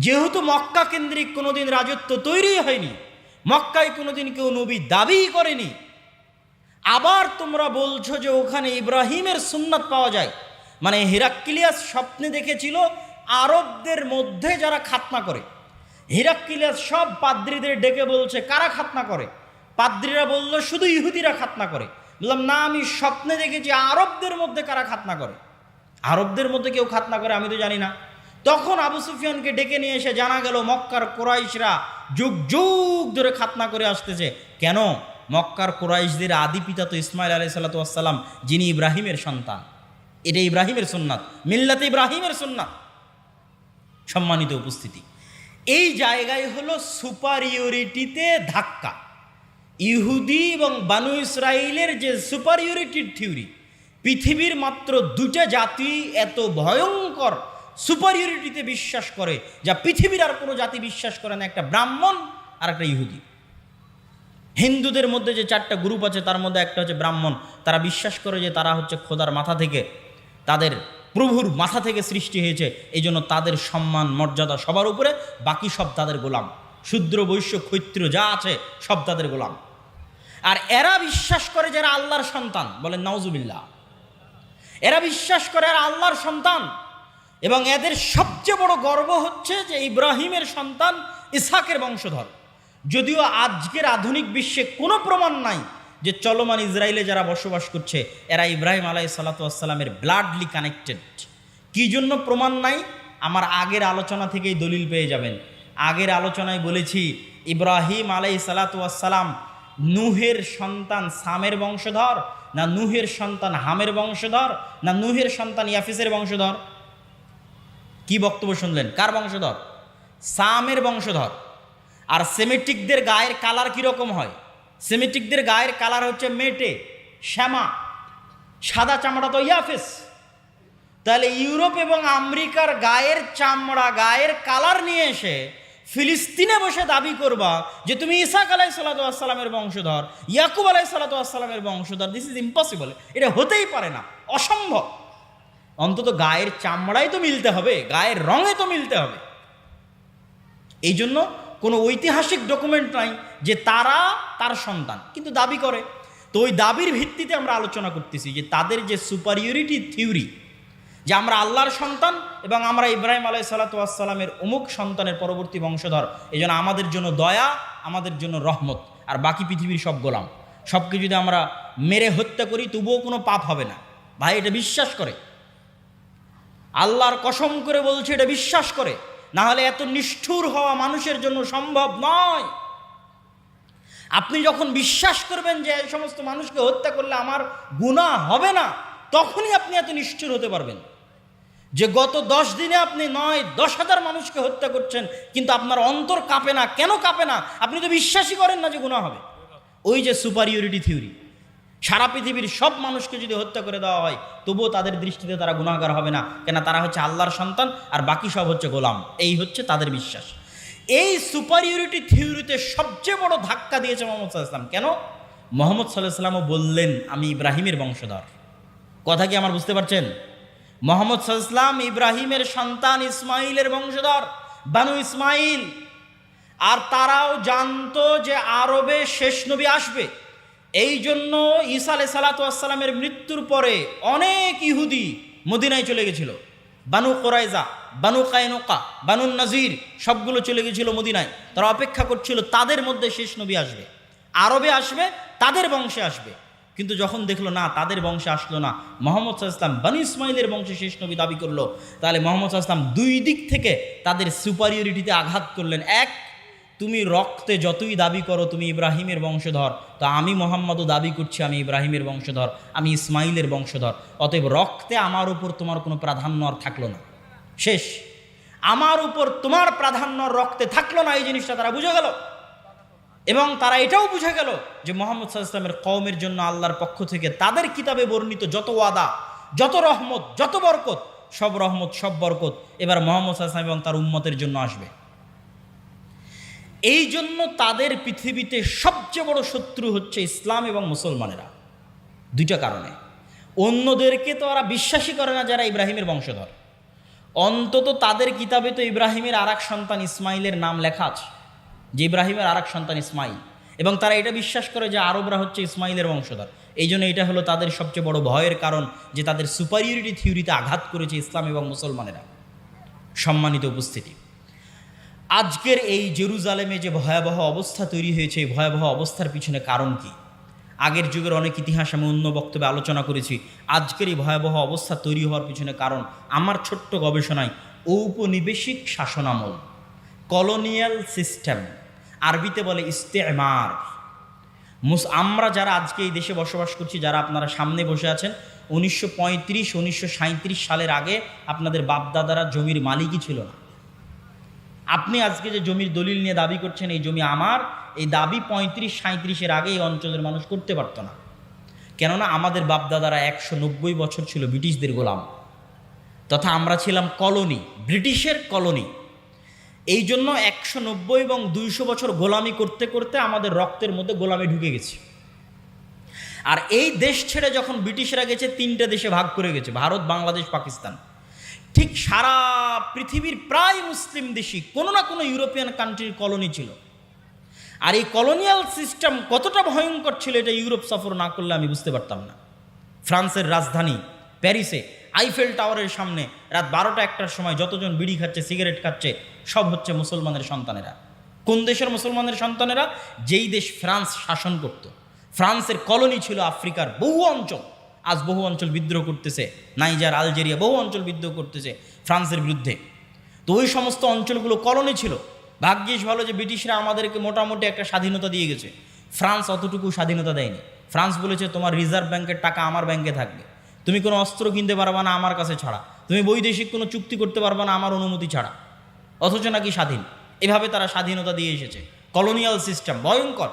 যেহেতু মক্কা কেন্দ্রিক কোনোদিন রাজত্ব তৈরি হয়নি, মক্কায় কোনোদিন কেউ নবী দাবি করেনি, আবার তোমরা বলছো যে ওখানে ইব্রাহিমের সুন্নাত পাওয়া যায়, মানে হেরাক্লিয়াস স্বপ্নে দেখেছিল আরবদের মধ্যে যারা খাতনা করে। হেরাক্লিয়াস সব পাদ্রীদের ডেকে বলছে, কারা খাতনা করে? পাদ্রীরা বলল, শুধু ইহুদিরা খাতনা করে। বললাম, না, আমি স্বপ্নে দেখেছি আরবদের মধ্যে কারা খাতনা করে। আরবদের মধ্যে কেউ খাতনা করে আমি তো জানি না। তখন আবু সুফিয়ানকে ডেকে নিয়ে এসে জানা গেল মক্কার কুরাইশরা যুগ যুগ ধরে খাতনা করে আসতেছে। কেন? মক্কার কুরাইশদের আদি পিতা তো ইসমাইল আলাইহিসসালাম, যিনি ইব্রাহিমের সন্তান। এটা ইব্রাহিমের সুন্নাত, মিল্লাতে ইব্রাহিমের সুন্নাত। সম্মানিত উপস্থিতি, এই জায়গায় হলো সুপারিয়রিটিতে ধাক্কা। ইহুদি এবং বানু ইসরাইলের যে সুপারিয়রিটির থিওরি, পৃথিবীর মাত্র 2টা জাতি এত ভয়ঙ্কর সুপারিয়রিটিতে বিশ্বাস করে যা পৃথিবীর আর কোনো জাতি বিশ্বাস করে না, একটা ব্রাহ্মণ আর একটা ইহুদি। হিন্দুদের মধ্যে যে 4টা গ্রুপ আছে তার মধ্যে একটা হচ্ছে ব্রাহ্মণ। তারা বিশ্বাস করে যে তারা হচ্ছে খোদার মাথা থেকে, তাদের প্রভুর মাথা থেকে সৃষ্টি হয়েছে, এই জন্য তাদের সম্মান মর্যাদা সবার উপরে, বাকি সব তাদের গোলাম। শূদ্র বৈশ্য ক্ষত্রিয় যা আছে সব তাদের গোলাম। আর এরা বিশ্বাস করে যারা আল্লাহর সন্তান, বলেন নাউজুবিল্লাহ, এরা বিশ্বাস করে এরা আল্লাহর সন্তান। এবং এদের সবচেয়ে বড় গর্ব হচ্ছে যে ইব্রাহিমের সন্তান, ইসহাকের বংশধর। যদিও আজকের আধুনিক বিশ্বে কোনো প্রমাণ নাই যে চলমান ইসরায়েলে যারা বসবাস করছে এরা ইব্রাহিম আলাইহিসসালামের ব্লাডলি কানেক্টেড। কি জন্য প্রমাণ নাই? আমার আগের আলোচনা থেকেই দলিল পেয়ে যাবেন। আগের আলোচনায় বলেছি ইব্রাহিম আলাইহিসসালাম নূহের সন্তান সামের বংশধর, না নূহের সন্তান হামের বংশধর, না নূহের সন্তান ইয়াফিসের বংশধর? কি বক্তব্য শুনলেন? কার বংশধর? সামের বংশধর। আর সেমেটিকদের গায়ের কালার কীরকম হয়? সেমেটিকদের গায়ের কালার হচ্ছে মেটে, শ্যামা, সাদা চামড়া তো ইয়াফিস। তাহলে ইউরোপ এবং আমেরিকার গায়ের চামড়া, গায়ের কালার নিয়ে এসে ফিলিস্তিনে বসে দাবি করবা যে তুমি ইসহাক আলাইহিসসালামের বংশধর, ইয়াকুব আলাইহিসসালামের বংশধর, দিস ইজ ইম্পসিবল। এটা হতেই পারে না, অসম্ভব। অন্তত গায়ের চামড়াই তো মিলতে হবে, গায়ের রঙে তো মিলতে হবে। এই জন্য কোনো ঐতিহাসিক ডকুমেন্ট নাই যে তারা তার সন্তান, কিন্তু দাবি করে। তো ওই দাবির ভিত্তিতে আমরা আলোচনা করতেছি যে তাদের যে সুপারিয়রিটি থিওরি, যে আমরা আল্লাহর সন্তান এবং আমরা ইব্রাহিম আলাইহিসসালামের অমুক সন্তানের পরবর্তী বংশধর, এই জন্য আমাদের জন্য দয়া, আমাদের জন্য রহমত, আর বাকি পৃথিবীর সব গোলাম। সবকে যদি আমরা মেরে হত্যা করি তবুও কোনো পাপ হবে না। ভাই এটা বিশ্বাস করে, আল্লাহর কসম করে বলছে এটা বিশ্বাস করে, না হলে এত নিষ্ঠুর হওয়া মানুষের জন্য সম্ভব নয়। আপনি যখন বিশ্বাস করবেন যে এই সমস্ত মানুষকে হত্যা করলে আমার গুনাহ হবে না, তখনই আপনি এত নিষ্ঠুর হতে পারবেন। যে গত 10 দিনে আপনি 9-10 হাজার মানুষকে হত্যা করছেন, কিন্তু আপনার অন্তর কাঁপে না। কেন কাঁপে না? আপনি তো বিশ্বাসই করেন না যে গুনাহ হবে। ওই যে সুপারিয়রিটি থিওরি, সারা পৃথিবীর সব মানুষকে যদি হত্যা করে দেওয়া হয় তবুও তাদের দৃষ্টিতে তারা গুনাহগার হবে না, কেন? তারা হচ্ছে আল্লাহর সন্তান আর বাকি সব হচ্ছে গোলাম। এই হচ্ছে তাদের বিশ্বাস। এই সুপারিয়রিটি থিওরিতে সবচেয়ে বড় ধাক্কা দিয়েছে মোহাম্মদ সাল্লাল্লাহু আলাইহি ওয়াসাল্লাম। কেন? মোহাম্মদ সাল্লাল্লাহু আলাইহি ওয়াসাল্লামও বললেন আমি ইব্রাহিমের বংশধর। কথা কি আমার বুঝতে পারছেন? মোহাম্মদ সাল্লাল্লাহু আলাইহি ওয়াসাল্লাম ইব্রাহিমের সন্তান ইসমাইলের বংশধর, বানু ইসমাইল। আর তারাও জানতো যে আরবে শেষ নবী আসবে। এই জন্য ঈসা আলাইহিস সালাতু ওয়াস সালামের মৃত্যুর পরে অনেক ইহুদি মদিনায় চলে গেছিল। বানু কুরাইজা, বানু কায়নুকা, বানু নাজির সবগুলো চলে গেছিল মদিনায়। তারা অপেক্ষা করছিল তাদের মধ্যে শেষ নবী আসবে, আরবে আসবে, তাদের বংশে আসবে। কিন্তু যখন দেখলো না তাদের বংশে আসলো না, মুহাম্মদ সাল্লাল্লাহু আলাইহি ওয়াসাল্লাম বানু ইসমাইলের বংশে শেষ নবী দাবি করলো, তাহলে মুহাম্মদ সাল্লাল্লাহু আলাইহি ওয়াসাল্লাম দুই দিক থেকে তাদের সুপারিয়রিটিতে আঘাত করলেন। এক, তুমি রক্তে যতই দাবি করো তুমি ইব্রাহিমের বংশধর, তো আমি মোহাম্মদও দাবি করছি আমি ইব্রাহিমের বংশধর, আমি ইসমাইলের বংশধর। অতএব রক্তে আমার উপর তোমার কোনো প্রাধান্য আর থাকলো না। শেষ, আমার উপর তোমার প্রাধান্য রক্তে থাকলো না। এই জিনিসটা তারা বুঝে গেল। এবং তারা এটাও বুঝে গেল যে মুহাম্মদ সাল্লাল্লাহু আলাইহি ওয়াসাল্লামের কওমের জন্য আল্লাহর পক্ষ থেকে তাদের কিতাবে বর্ণিত যত ওয়াদা, যত রহমত, যত বরকত, সব রহমত, সব বরকত এবার মুহাম্মদ সাল্লাল্লাহু আলাইহি ওয়াসাল্লাম এবং তার উম্মতের জন্য আসবে। এই জন্য তাদের পৃথিবীতে সবচেয়ে বড় শত্রু হচ্ছে ইসলাম এবং মুসলমানেরা। দুইটা কারণে। অন্যদেরকে তো ওরা বিশ্বাসই করে না যারা ইব্রাহিমের বংশধর। অন্তত তাদের কিতাবে তো ইব্রাহিমের আর এক সন্তান ইসমাইলের নাম লেখা আছে, যে ইব্রাহিমের আর এক সন্তান ইসমাইল। এবং তারা এটা বিশ্বাস করে যে আরবরা হচ্ছে ইসমাইলের বংশধর। এই জন্য এটা হলো তাদের সবচেয়ে বড় ভয়ের কারণ, যে তাদের সুপারিয়রিটি থিওরিতে আঘাত করেছে ইসলাম এবং মুসলমানেরা। সম্মানিত উপস্থিতি, আজকের এই জেরুজালেমে যে ভয়াবহ অবস্থা তৈরি হয়েছে, এই ভয়াবহ অবস্থার পিছনে কারণ কি? আগের যুগের অনেক ইতিহাস আমি অন্য বক্তব্যে আলোচনা করেছি। আজকের এই ভয়াবহ অবস্থা তৈরি হওয়ার পিছনে কারণ আমার ছোট্ট গবেষণায় ঔপনিবেশিক শাসনামল, কলোনিয়াল সিস্টেম, আরবিতে বলে ইস্তেমার। আমরা যারা আজকে এই দেশে বসবাস করছি, যারা আপনারা সামনে বসে আছেন, 1935-1937 সালের আগে আপনাদের বাপদাদারা জমির মালিকই ছিল না। আপনি আজকে যে জমির দলিল নিয়ে দাবি করছেন এই জমি আমার, এই দাবি 35-37-এর আগে এই অঞ্চলের মানুষ করতে পারত না। কেননা আমাদের বাপদাদারা 190 বছর ছিল ব্রিটিশদের গোলাম, তথা আমরা ছিলাম কলোনি, ব্রিটিশের কলোনি। এই জন্য 190 এবং 200 বছর গোলামি করতে করতে আমাদের রক্তের মধ্যে গোলামি ঢুকে গেছে। আর এই দেশ ছেড়ে যখন ব্রিটিশরা গেছে, 3টে দেশে ভাগ করে গেছে, ভারত, বাংলাদেশ, পাকিস্তান। ঠিক সারা পৃথিবীর প্রায় মুসলিম দেশই কোনো না কোনো ইউরোপিয়ান কান্ট্রির কলোনি ছিল। আর এই কলোনিয়াল সিস্টেম কতটা ভয়ঙ্কর ছিল এটা ইউরোপ সফর না করলে আমি বুঝতে পারতাম না। ফ্রান্সের রাজধানী প্যারিসে আইফেল টাওয়ারের সামনে রাত 12টা-1টার সময় যতজন বিড়ি খাচ্ছে, সিগারেট খাচ্ছে, সব হচ্ছে মুসলমানের সন্তানেরা। কোন দেশের মুসলমানের সন্তানেরা? যেই দেশ ফ্রান্স শাসন করত। ফ্রান্সের কলোনি ছিল আফ্রিকার বহু অঞ্চল। আজ বহু অঞ্চল বিদ্রোহ করতেছে, নাইজার, আলজেরিয়া, বহু অঞ্চল বিদ্রোহ করতেছে ফ্রান্সের বিরুদ্ধে। তো ওই সমস্ত অঞ্চলগুলো কলোনি ছিল। ভাগ্যিস ভালো যে ব্রিটিশরা আমাদেরকে মোটামুটি একটা স্বাধীনতা দিয়ে গেছে। ফ্রান্স অতটুকু স্বাধীনতা দেয়নি। ফ্রান্স বলেছে তোমার রিজার্ভ ব্যাংকের টাকা আমার ব্যাংকে থাকবে, তুমি কোনো অস্ত্র কিনতে পারবে না আমার কাছে ছাড়া, তুমি বৈদেশিক কোনো চুক্তি করতে পারবে না আমার অনুমতি ছাড়া, অথচ নাকি স্বাধীন। এভাবে তারা স্বাধীনতা দিয়ে এসেছে। কলোনিয়াল সিস্টেম ভয়ঙ্কর।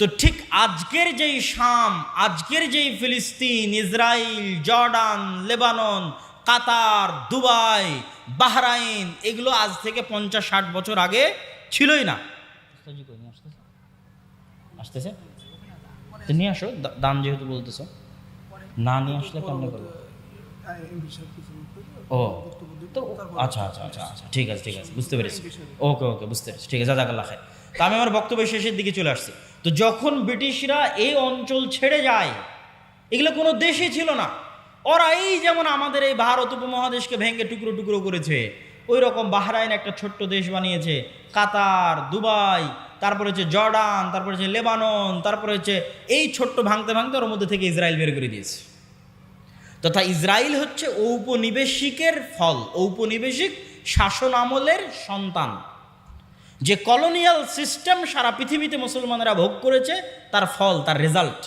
তো ঠিক আজকের যেই শাম, আজকের যেই ফিলিস্তিন, ইসরায়েল, জর্ডান, লেবানন, কাতার, দুবাই, বাহরাইন, এগুলো আজ থেকে 50-60 বছর আগে ছিলই না। আসতেছে তো নিয়ে আসো, দান যেহেতু বলতেছো, না নিয়ে আসলে কেমন করবো? ও তো আচ্ছা আচ্ছা আচ্ছা আচ্ছা, ঠিক আছে ঠিক আছে, বুঝতে পেরেছি। ওকে ওকে, বুঝতে পেরেছি, ঠিক আছে, জাযাকাল্লাহ খাইর। তো আমি আমার বক্তব্যের শেষের দিকে চলে আসছি। তো যখন ব্রিটিশরা এই অঞ্চল ছেড়ে যায়, এগুলো কোনো দেশই ছিল না, ওরা এই যেমন আমাদের এই ভারত উপমহাদেশকে ভেঙে টুকরো টুকরো করেছে, ওই রকম বাহরাইন একটা ছোট্ট দেশ বানিয়েছে, কাতার, দুবাই, তারপরে হচ্ছে জর্ডান, তারপরে হচ্ছে লেবানন, তারপরে হচ্ছে এই ছোট্ট ভাঙতে ভাঙতে ওর মধ্যে থেকে ইসরায়েল বের করে দিয়েছে। তথা ইসরায়েল হচ্ছে ঔপনিবেশিকের ফল, ঔপনিবেশিক শাসন আমলের সন্তান। যে কলোনিয়াল সিস্টেম সারা পৃথিবীতে মুসলমানেরা ভোগ করেছে তার ফল, তার রেজাল্ট।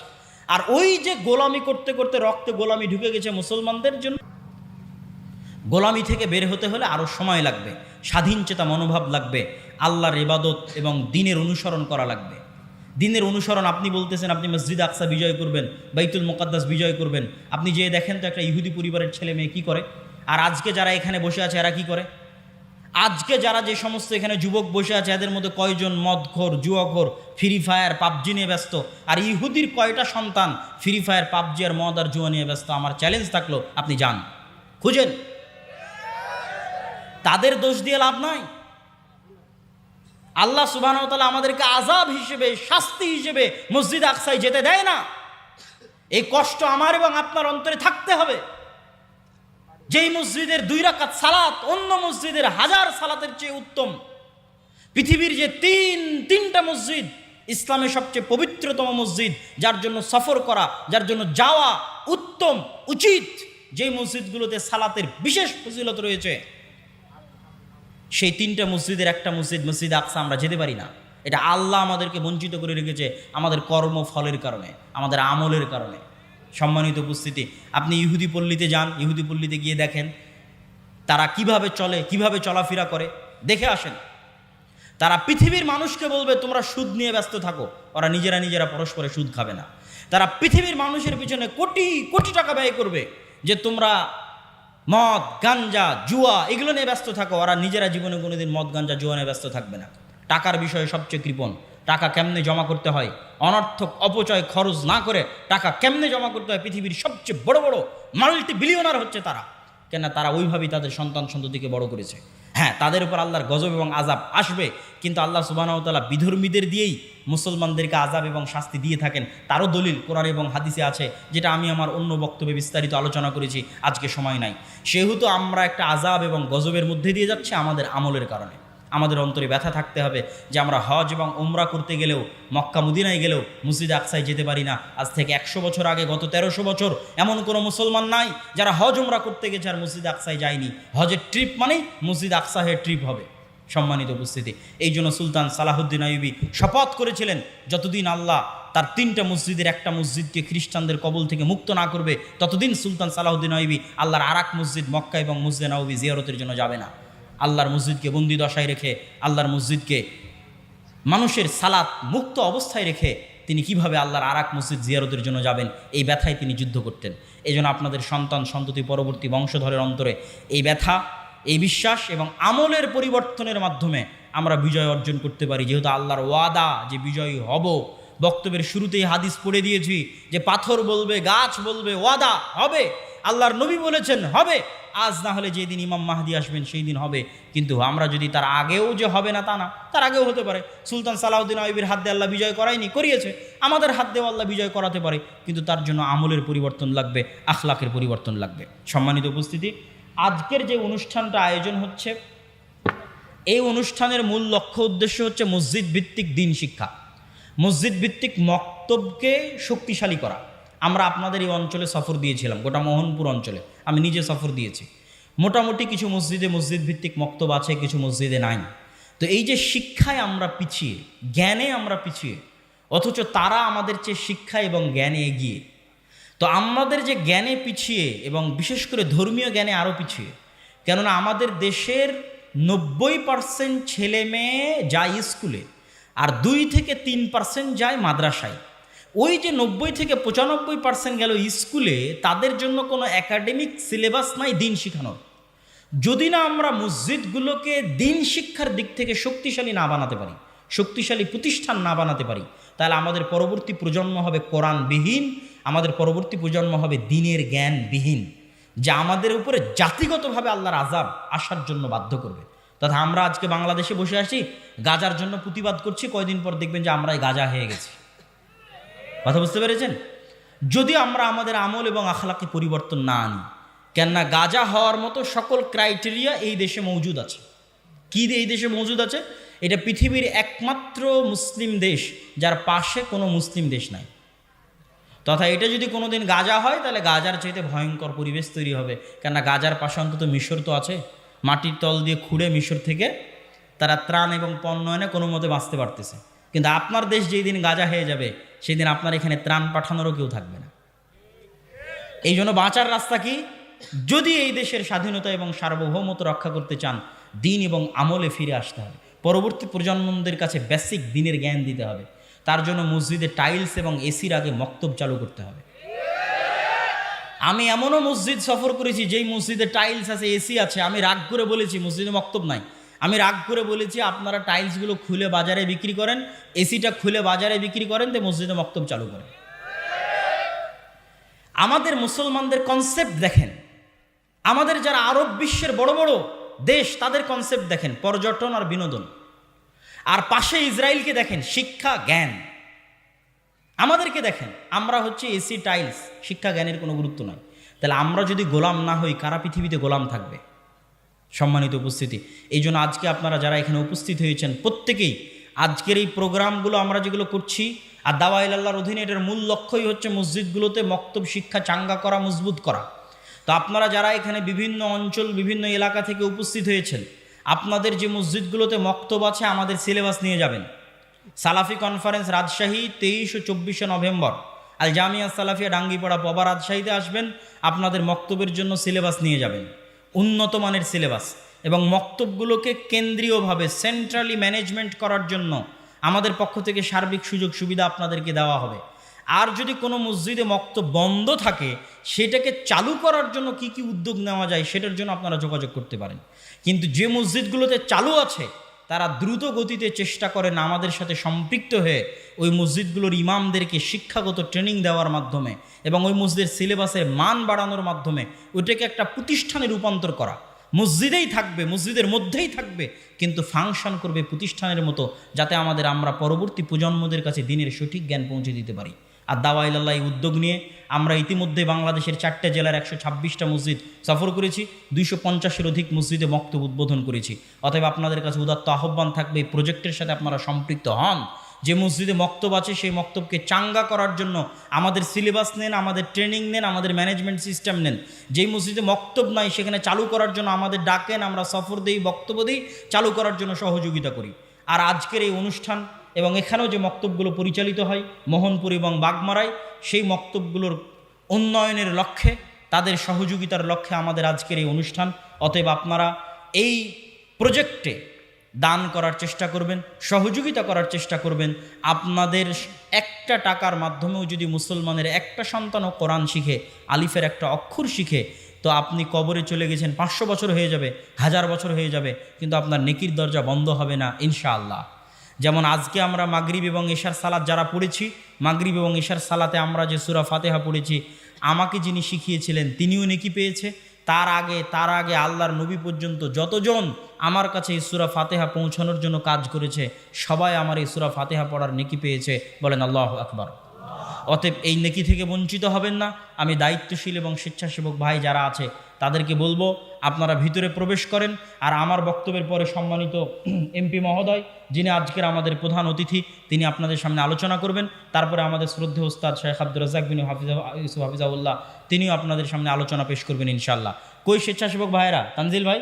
আর ওই যে গোলামি করতে করতে রক্তে গোলামি ঢুকে গেছে মুসলমানদের জন্য, গোলামি থেকে বের হতে হলে আরও সময় লাগবে, স্বাধীন চেতা মনোভাব লাগবে, আল্লাহর ইবাদত এবং দ্বীনের অনুসরণ করা লাগবে। দ্বীনের অনুসরণ, আপনি বলতেছেন আপনি মসজিদ আকসা বিজয় করবেন, বাইতুল মুকাদ্দাস বিজয় করবেন, আপনি যে দেখেন তো একটা ইহুদি পরিবারের ছেলে মেয়ে কী করে, আর আজকে যারা এখানে বসে আছে এরা কী করে? আজকে যারা যে সমস্ত এখানে যুবক বসে আছে এদের মধ্যে কয়জন মদখোর, জুয়াখোর, ফ্রি ফায়ার পাবজি নিয়ে ব্যস্ত? আর ইহুদির কয়টা সন্তান ফ্রি ফায়ার পাবজি আর মদ আর জুয়া নিয়ে ব্যস্ত? আমার চ্যালেঞ্জ থাকলো আপনি যান খুঁজেন, তাদের দোষ দিয়ে লাভ নাই। আল্লাহ সুবহানাহু ওয়া তাআলা আমাদেরকে আযাব হিসেবে, শাস্তি হিসেবে মসজিদ আকসায় যেতে দেয় না। এই কষ্ট আমার এবং আপনার অন্তরে থাকতে হবে। যেই মসজিদের 2 রাকাত সালাত অন্য মসজিদের 1000 সালাতের চেয়ে উত্তম, পৃথিবীর যে তিনটা মসজিদ, ইসলামের সবচেয়ে পবিত্রতম মসজিদ, যার জন্য সফর করা, যার জন্য যাওয়া উত্তম উচিত, যেই মসজিদগুলোতে সালাতের বিশেষ ফজিলত রয়েছে, সেই 3টা মসজিদের একটা মসজিদ, মসজিদ আকসা, আমরা যেতে পারি না। এটা আল্লাহ আমাদেরকে বঞ্চিত করে রেখেছে আমাদের কর্মফলের কারণে, আমাদের আমলের কারণে। সম্মানিত উপস্থিতি, আপনি ইহুদি পল্লীতে যান, ইহুদি পল্লীতে গিয়ে দেখেন তারা কিভাবে চলে, কিভাবে চলাফেরা করে, দেখে আসেন। তারা পৃথিবীর মানুষকে বলবে তোমরা সুদ নিয়ে ব্যস্ত থাকো, ওরা নিজেরা পরস্পরে সুদ খাবে না। তারা পৃথিবীর মানুষের পিছনে কোটি কোটি টাকা ব্যয় করবে যে তোমরা মদ, গাঞ্জা, জুয়া এগুলো নিয়ে ব্যস্ত থাকো, ওরা নিজেরা জীবনে কোনোদিন মদ, গাঞ্জা, জুয়া নিয়ে ব্যস্ত থাকবে না। টাকার বিষয়ে সবচেয়ে কৃপণ, টাকা কেমনে জমা করতে হয়, অনর্থক অপচয় খরচ না করে টাকা কেমনে জমা করতে হয়, পৃথিবীর সবচেয়ে বড় বড় মাল্টি বিলিয়নার হচ্ছে তারা। কেন? তারা ওইভাবেই তাদের সন্তান সন্ততিকে বড় করেছে। হ্যাঁ, তাদের উপর আল্লাহর গজব এবং আযাব আসবে, কিন্তু আল্লাহ সুবহানাহু ওয়া তাআলা বিধর্মীদের দিয়েই মুসলমানদেরকে আযাব এবং শাস্তি দিয়ে থাকেন। তারও দলিল কোরআন এবং হাদিসে আছে, যেটা আমি আমার অন্য বক্তব্যে বিস্তারিত আলোচনা করেছি, আজকে সময় নাই। সেহেতু আমরা একটা আযাব এবং গজবের মধ্যে দিয়ে যাচ্ছে আমাদের আমলের কারণে। আমাদের অন্তরে ব্যথা থাকতে হবে যে আমরা হজ এবং উমরা করতে গেলেও, মক্কা মদিনায় গেলেও মসজিদ আকসায় যেতে পারি না। আজ থেকে 100 বছর আগে, গত 1300 বছর এমন কোনো মুসলমান নাই যারা হজ উমরা করতে গেছে আর মসজিদ আকসায় যায়নি। হজের ট্রিপ মানেই মসজিদ আকসাহের ট্রিপ হবে। সম্মানিত উপস্থিতি, এই জন্য সুলতান সালাহুদ্দিন আইয়ুবী শপথ করেছিলেন যতদিন আল্লাহ তার 3টা মসজিদের একটা মসজিদকে খ্রিস্টানদের কবল থেকে মুক্ত না করবে, ততদিন সুলতান সালাহুদ্দিন আইয়ুবী আল্লাহর আরেক মসজিদ মক্কা এবং মসজিদে নববী জিয়ারতের জন্য যাবে না। আল্লাহর মসজিদকে বন্দি দশায় রেখে, আল্লাহর মসজিদকে মানুষের সালাত মুক্ত অবস্থায় রেখে তিনি কিভাবে আল্লাহর আরেক মসজিদ জিয়ারতের জন্য যাবেন, এই ব্যথায় তিনি যুদ্ধ করতেন। এই জন্য আপনাদের সন্তান সন্ততি পরবর্তী বংশধরের অন্তরে এই ব্যথা, এই বিশ্বাস এবং আমলের পরিবর্তনের মাধ্যমে আমরা বিজয় অর্জন করতে পারি। যেহেতু আল্লাহর ওয়াদা যে বিজয়ী হব, বক্তব্যের শুরুতেই হাদিস পড়ে দিয়েছি যে পাথর বলবে, গাছ বলবে, ওয়াদা হবে। আল্লাহর নবী বলেছেন হবে, আজ না হলে যেদিন ইমাম মাহদি আসবেন সেই দিন হবে। কিন্তু আমরা যদি তার আগেও যে হবে না তা না, তার আগেও হতে পারে। সুলতান সালাহুদ্দিন আইয়ুবীর হাত দিয়ে আল্লাহ বিজয় করায়নি, করিয়েছে। আমাদের হাত দিয়েও আল্লাহ বিজয় করাতে পারে, কিন্তু তার জন্য আমলের পরিবর্তন লাগবে, আখলাকের পরিবর্তন লাগবে। সম্মানিত উপস্থিতি, আজকের যে অনুষ্ঠানটা আয়োজন হচ্ছে, এই অনুষ্ঠানের মূল লক্ষ্য উদ্দেশ্য হচ্ছে মসজিদ ভিত্তিক দ্বীন শিক্ষা, মসজিদ ভিত্তিক মক্তবকে শক্তিশালী করা। আমরা আপনাদের এই অঞ্চলে সফর দিয়েছিলাম, গোটা মোহনপুর অঞ্চলে আমি নিজে সফর দিয়েছি। মোটামুটি কিছু মসজিদে মসজিদ ভিত্তিক মক্তব আছে, কিছু মসজিদে নাই। তো এই যে শিক্ষায় আমরা পিছিয়ে, জ্ঞানে আমরা পিছিয়ে, অথচ তারা আমাদের চেয়ে শিক্ষা এবং জ্ঞানে এগিয়ে। তো আমাদের যে জ্ঞানে পিছিয়ে এবং বিশেষ করে ধর্মীয় জ্ঞানে আরও পিছিয়ে, কেননা আমাদের দেশের 90% ছেলে মেয়ে যায় স্কুলে আর 2 থেকে 3% যায় মাদ্রাসায়। ওই যে 90 থেকে 95% গেল স্কুলে, তাদের জন্য কোনো একাডেমিক সিলেবাস নাই দ্বীন শেখানোর। যদি না আমরা মসজিদগুলোকে দ্বীন শিক্ষার দিক থেকে শক্তিশালী না বানাতে পারি, শক্তিশালী প্রতিষ্ঠান না বানাতে পারি, তাহলে আমাদের পরবর্তী প্রজন্ম হবে কোরআনবিহীন, আমাদের পরবর্তী প্রজন্ম হবে দ্বীনের জ্ঞানবিহীন, যা আমাদের উপরে জাতিগতভাবে আল্লাহর আযাব আসার জন্য বাধ্য করবে। তথা আমরা আজকে বাংলাদেশে বসে আছি, গাজার জন্য প্রতিবাদ করছি, কয়দিন পর দেখবেন যে আমরাই গাজা হয়ে গেছি। কথা বুঝতে পেরেছেন? যদি আমরা আমাদের আমল এবং আখলাকে পরিবর্তন না আনি। কেননা গাজা হওয়ার মতো সকল ক্রাইটেরিয়া এই দেশে মজুদ আছে। কি এই দেশে মজুদ আছে? এটা পৃথিবীর একমাত্র মুসলিম দেশ যার পাশে কোনো মুসলিম দেশ নাই। তথা এটা যদি কোনোদিন গাজা হয় তাহলে গাজার চাইতে ভয়ঙ্কর পরিবেশ তৈরি হবে। কেননা গাজার পাশে অন্তত মিশর তো আছে, মাটির তল দিয়ে খুঁড়ে মিশর থেকে তারা ত্রাণ এবং পণ্য এনে কোনো মতে বাঁচতে পারতেছে। কিন্তু আপনার দেশ যেই দিন গাজা হয়ে যাবে সেই দিন আপনার এখানে ত্রাণ পাঠানোরও কেউ থাকবে না। এই জন্য বাঁচার রাস্তা কি? যদি এই দেশের স্বাধীনতা এবং সার্বভৌমত্ব রক্ষা করতে চান, দিন এবং আমলে ফিরে আসতে হবে। পরবর্তী প্রজন্মদের কাছে বেসিক দিনের জ্ঞান দিতে হবে। তার জন্য মসজিদে টাইলস এবং এসির আগে মক্তব চালু করতে হবে। আমি এমনও মসজিদ সফর করেছি যেই মসজিদে টাইলস আছে, এসি আছে, আমি রাগ করে বলেছি মসজিদে মক্তব নাই। আমি রাগ করে বলেছি আপনারা টাইলসগুলো খুলে বাজারে বিক্রি করেন, এসিটা খুলে বাজারে বিক্রি করেন, তো মসজিদে মক্তব চালু করেন। আমাদের মুসলমানদের কনসেপ্ট দেখেন, আমাদের যারা আরব বিশ্বের বড় বড় দেশ তাদের কনসেপ্ট দেখেন, পর্যটন আর বিনোদন। আর পাশে ইসরায়েলকে দেখেন, শিক্ষা জ্ঞান। আমাদেরকে দেখেন, আমরা হচ্ছে এসি টাইলস, শিক্ষা জ্ঞানের কোনো গুরুত্ব নাই। তাহলে আমরা যদি গোলাম না হই, কারা পৃথিবীতে গোলাম থাকবে? সম্মানিত উপস্থিতি, এই জন্য আজকে আপনারা যারা এখানে উপস্থিত হয়েছেন প্রত্যেকেই আজকের এই প্রোগ্রামগুলো আমরা যেগুলো করছি আর দাওয়া ইলাল্লাহর অধীনে, এটার মূল লক্ষ্যই হচ্ছে মসজিদগুলোতে মক্তব শিক্ষা চাঙ্গা করা, মজবুত করা। তো আপনারা যারা এখানে বিভিন্ন অঞ্চল, বিভিন্ন এলাকা থেকে উপস্থিত হয়েছেন, আপনাদের যে মসজিদগুলোতে মক্তব আছে আমাদের সিলেবাস নিয়ে যাবেন। সালাফি কনফারেন্স রাজশাহী 23 ও 24 নভেম্বর, আল জামিয়া সালাফিয়া ডাঙ্গিপাড়া পবা রাজশাহীতে আসবেন। আপনাদের মক্তবের জন্য সিলেবাস নিয়ে যাবেন, উন্নত মানের সিলেবাস। এবং মক্তবগুলোকে কেন্দ্রীয়ভাবে সেন্ট্রালি ম্যানেজমেন্ট করার জন্য আমাদের পক্ষ থেকে সার্বিক সুযোগ সুবিধা আপনাদেরকে দেওয়া হবে। আর যদি কোনো মসজিদে মক্তব বন্ধ থাকে, সেটাকে চালু করার জন্য কি কি উদ্যোগ নেওয়া যায় সেটার জন্য আপনারা যোগাযোগ করতে পারেন। কিন্তু যে মসজিদগুলোতে চালু আছে তারা দ্রুত গতিতে চেষ্টা করেন আমাদের সাথে সম্পৃক্ত হয়ে ওই মসজিদগুলোর ইমামদেরকে শিক্ষাগত ট্রেনিং দেওয়ার মাধ্যমে এবং ওই মসজিদের সিলেবাসের মান বাড়ানোর মাধ্যমে ওইটাকে একটা প্রতিষ্ঠানে রূপান্তর করা। মসজিদেই থাকবে, মসজিদের মধ্যেই থাকবে, কিন্তু ফাংশন করবে প্রতিষ্ঠানের মতো, যাতে আমরা পরবর্তী প্রজন্মদের কাছে দিনের সঠিক জ্ঞান পৌঁছে দিতে পারি। আর দাওয়া ইলাল্লাহ এই উদ্যোগ নিয়ে আমরা ইতিমধ্যে বাংলাদেশের 4টে জেলার 126টা মসজিদ সফর করেছি, 250-এর অধিক মসজিদে মক্তব উদ্বোধন করেছি। অতএব আপনাদের কাছে উদাত্ত আহ্বান থাকবে, এই প্রজেক্টের সাথে আপনারা সম্পৃক্ত হন। যে মসজিদে মক্তব আছে সেই মক্তবকে চাঙ্গা করার জন্য আমাদের সিলেবাস নেন, আমাদের ট্রেনিং নেন, আমাদের ম্যানেজমেন্ট সিস্টেম নেন। যেই মসজিদে মক্তব নাই সেখানে চালু করার জন্য আমাদের ডাকেন, আমরা সফর দিই, বক্তব্য দিই, চালু করার জন্য সহযোগিতা করি। আর আজকের এই অনুষ্ঠান এবং এখানেও যে মক্তবগুলো পরিচালিত হয় মোহনপুর এবং বাগমারায়, সেই মক্তবগুলোর উন্নয়নের লক্ষ্যে, তাদের সহযোগিতার লক্ষ্যে আমাদের আজকের এই অনুষ্ঠান। অতএব আপনারা এই প্রজেক্টে দান করার চেষ্টা করবেন, সহযোগিতা করার চেষ্টা করবেন। আপনাদের একটা টাকার মাধ্যমেও যদি মুসলমানের একটা সন্তানও কোরআন শিখে, আলিফের একটা অক্ষর শিখে, তো আপনি কবরে চলে গেছেন, 500 বছর হয়ে যাবে, 1000 বছর হয়ে যাবে, কিন্তু আপনার নেকির দরজা বন্ধ হবে না ইনশাআল্লাহ। যেমন আজকে আমরা মাগরিব এবং এশার সালাত যারা পড়েছি, মাগরিব এবং এশার সালাতে আমরা যে সূরা ফাতিহা পড়েছি, আমাকে যিনি শিখিয়েছিলেন তিনিও নেকি পেয়েছে। তার আগে আল্লাহর নবী পর্যন্ত যতজন আমার কাছে এই সূরা ফাতিহা পৌঁছানোর জন্য কাজ করেছে, সবাই আমার এই সূরা ফাতিহা পড়ার নেকি পেয়েছে। বলেন আল্লাহু আকবার। অতএব এই নেকি থেকে বঞ্চিত হবেন না। আমি দায়িত্বশীল এবং স্বেচ্ছাসেবক ভাই যারা আছে তাদেরকে বলবো, আপনারা ভিতরে প্রবেশ করেন। আর আমার বক্তব্যের পরে সম্মানিত এমপি মহোদয়, যিনি আজকের আমাদের প্রধান অতিথি, তিনি আপনাদের সামনে আলোচনা করবেন। তারপরে আমাদের শ্রদ্ধেয় ওস্তাদ শেখ আব্দুর রাজ্জাক বিন ইউসুফ হাফিজাউল্লাহ, তিনিও আপনাদের সামনে আলোচনা পেশ করবেন ইনশাআল্লাহ। কই স্বেচ্ছাসেবক ভাইয়েরা? তানজিল ভাই,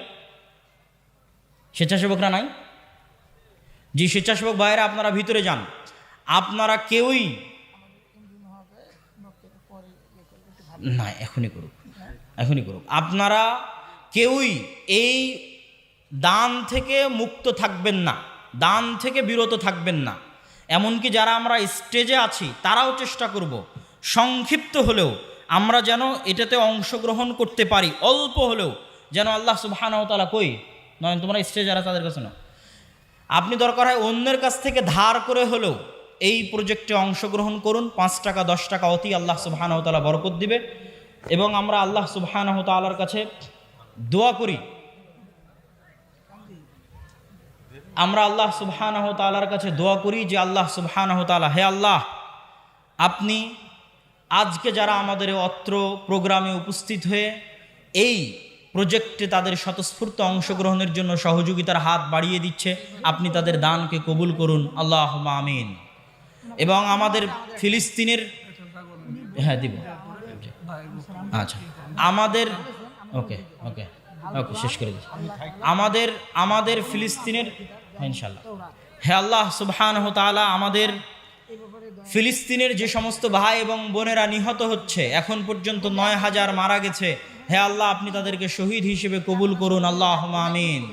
স্বেচ্ছাসেবকরা নাই? জি, স্বেচ্ছাসেবক ভাইয়েরা আপনারা ভিতরে যান। আপনারা কেউই না, এখনই করুক। আপনারা কেউই এই দান থেকে মুক্ত থাকবেন না, দান থেকে বিরত থাকবেন না। এমনকি যারা আমরা স্টেজে আছি তারাও চেষ্টা করব সংক্ষিপ্ত হলেও আমরা যেন এটাতে অংশগ্রহণ করতে পারি, অল্প হলেও যেন আল্লাহ সুবহানাহু ওয়া তাআলা কই নয়, তোমরা স্টেজে যারা তাদের কাছে না, আপনি দরকার হয় অন্যের কাছ থেকে ধার করে হলেও এই প্রজেক্টে অংশগ্রহণ করুন। 5 টাকা 10 টাকা অতি আল্লাহ সুবহানাহু ওয়া তাআলা বরকত দিবে। এবং আমরা আল্লাহ সুবহানাহু ওয়া তাআলার কাছে দোয়া করি, যে আল্লাহ সুবহানাহু ওয়া তাআলা, হে আল্লাহ, আপনি আজকে যারা আমাদের অত্র প্রোগ্রামে উপস্থিত হয়ে এই প্রজেক্টে তাদের স্বতঃস্ফূর্ত অংশগ্রহণের জন্য সহযোগিতার হাত বাড়িয়ে দিচ্ছে, আপনি তাদের দানকে কবুল করুন, আল্লাহুম্মা আমিন। এবং আমাদের ফিলিস্তিনের, হ্যাঁ দিব, আচ্ছা আমাদের, ওকে ওকে ওকে শেষ করে দিচ্ছি। আমাদের ফিলিস্তিনের, ইনশাল্লাহ, হে আল্লাহ সুবহানাহু ওয়া তাআলা, আমাদের ফিলিস্তিনের যে সমস্ত ভাই এবং বোনেরা নিহত হচ্ছে, এখন পর্যন্ত 9,000 মারা গেছে, হে আল্লাহ আপনি তাদেরকে শহীদ হিসেবে কবুল করুন, আল্লাহুম্মা আমিন।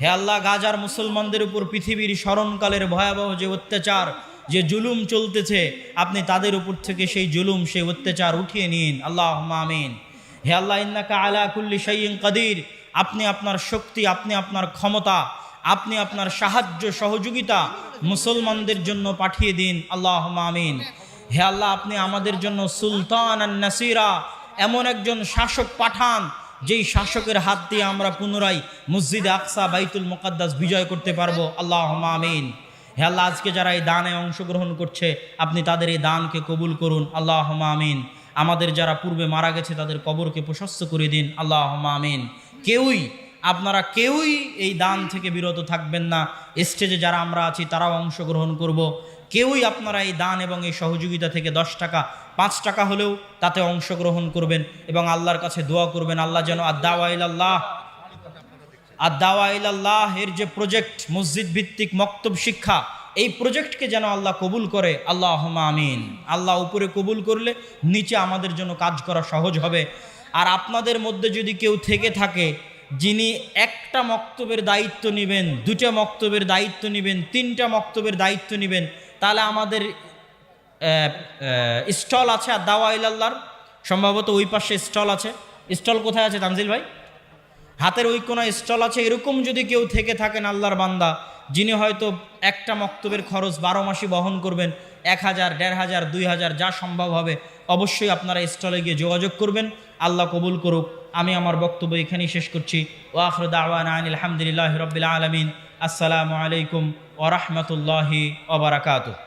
হে আল্লাহ, গাজার মুসলমানদের উপর পৃথিবীর স্মরণকালের ভয়াবহ যে অত্যাচার, যে জুলুম চলতেছে, আপনি তাদের উপর থেকে সেই জুলুম, সেই অত্যাচার উঠিয়ে নিন, আল্লাহুম্মা আমিন। হে আল্লাহ, ইন্নাকা আলা কুল্লি শাইইন কাদির, আপনি আপনার শক্তি, আপনি আপনার ক্ষমতা, আপনি আপনার সাহায্য সহযোগিতা মুসলমানদের জন্য পাঠিয়ে দিন, আল্লাহুম্মা আমিন। হে আল্লাহ, আপনি আমাদের জন্য সুলতান আন নাসিরা, এমন একজন শাসক পাঠান যেই শাসকের হাত দিয়ে আমরা পুনরায় মসজিদে আকসা, বাইতুল মুকাদ্দাস বিজয় করতে পারবো, আল্লাহুম্মা আমিন। হে আল্লাহ, আজকে যারা এই দানে অংশগ্রহণ করছে, আপনি তাদের এই দানকে কবুল করুন, আল্লাহুম্মা আমিন। আমাদের যারা পূর্বে মারা গেছে তাদের কবরকে প্রশস্ত করে দিন, আল্লাহুম্মা আমিন। আপনারা কেউই এই দান থেকে বিরত থাকবেন না। স্টেজে যারা আমরা আছি তারাও অংশগ্রহণ করব। কেউই আপনারা এই দান এবং এই সহযোগিতা থেকে 10 টাকা, 5 টাকা হলেও তাতে অংশগ্রহণ করবেন এবং আল্লাহর কাছে দোয়া করবেন, আল্লাহ যেন আদ-দাওয়া ইলাল্লাহ এর যে প্রজেক্ট, মসজিদ ভিত্তিক মক্তব শিক্ষা, এই প্রজেক্টকে যেন আল্লাহ কবুল করে, আল্লাহুম্মা আমিন। আল্লাহ উপরে কবুল করলে নিচে আমাদের জন্য কাজ করা সহজ হবে। আর আপনাদের মধ্যে যদি কেউ থেকে থাকে যিনি একটা মক্তবের দায়িত্ব নেবেন, 2টা মক্তবের দায়িত্ব নেবেন, 3টা মক্তবের দায়িত্ব নেবেন, তাহলে আমাদের স্টল আছে আদ-দাওয়া ইলাল্লাহর, সম্ভবত ওই পাশে স্টল আছে। স্টল কোথায় আছে তানজিল ভাই? হাতের ওই কোনো স্টল আছে। এরকম যদি কেউ থেকে থাকেন আল্লাহর বান্দা, যিনি হয়তো একটা মক্তবের খরচ 12 মাসই বহন করবেন, 1000, 1500, 2000 যা সম্ভব হবে, অবশ্যই আপনারা স্টলে গিয়ে যোগাযোগ করবেন। আল্লাহ কবুল করুক। আমি আমার বক্তব্য এখানেই শেষ করছি। ওয়া আখিরু দাওয়ানা আনিল হামদুলিল্লাহি রাব্বিল আলামিন। আসসালামু আলাইকুম ওয়া রাহমাতুল্লাহি ওয়া বারাকাতুহু।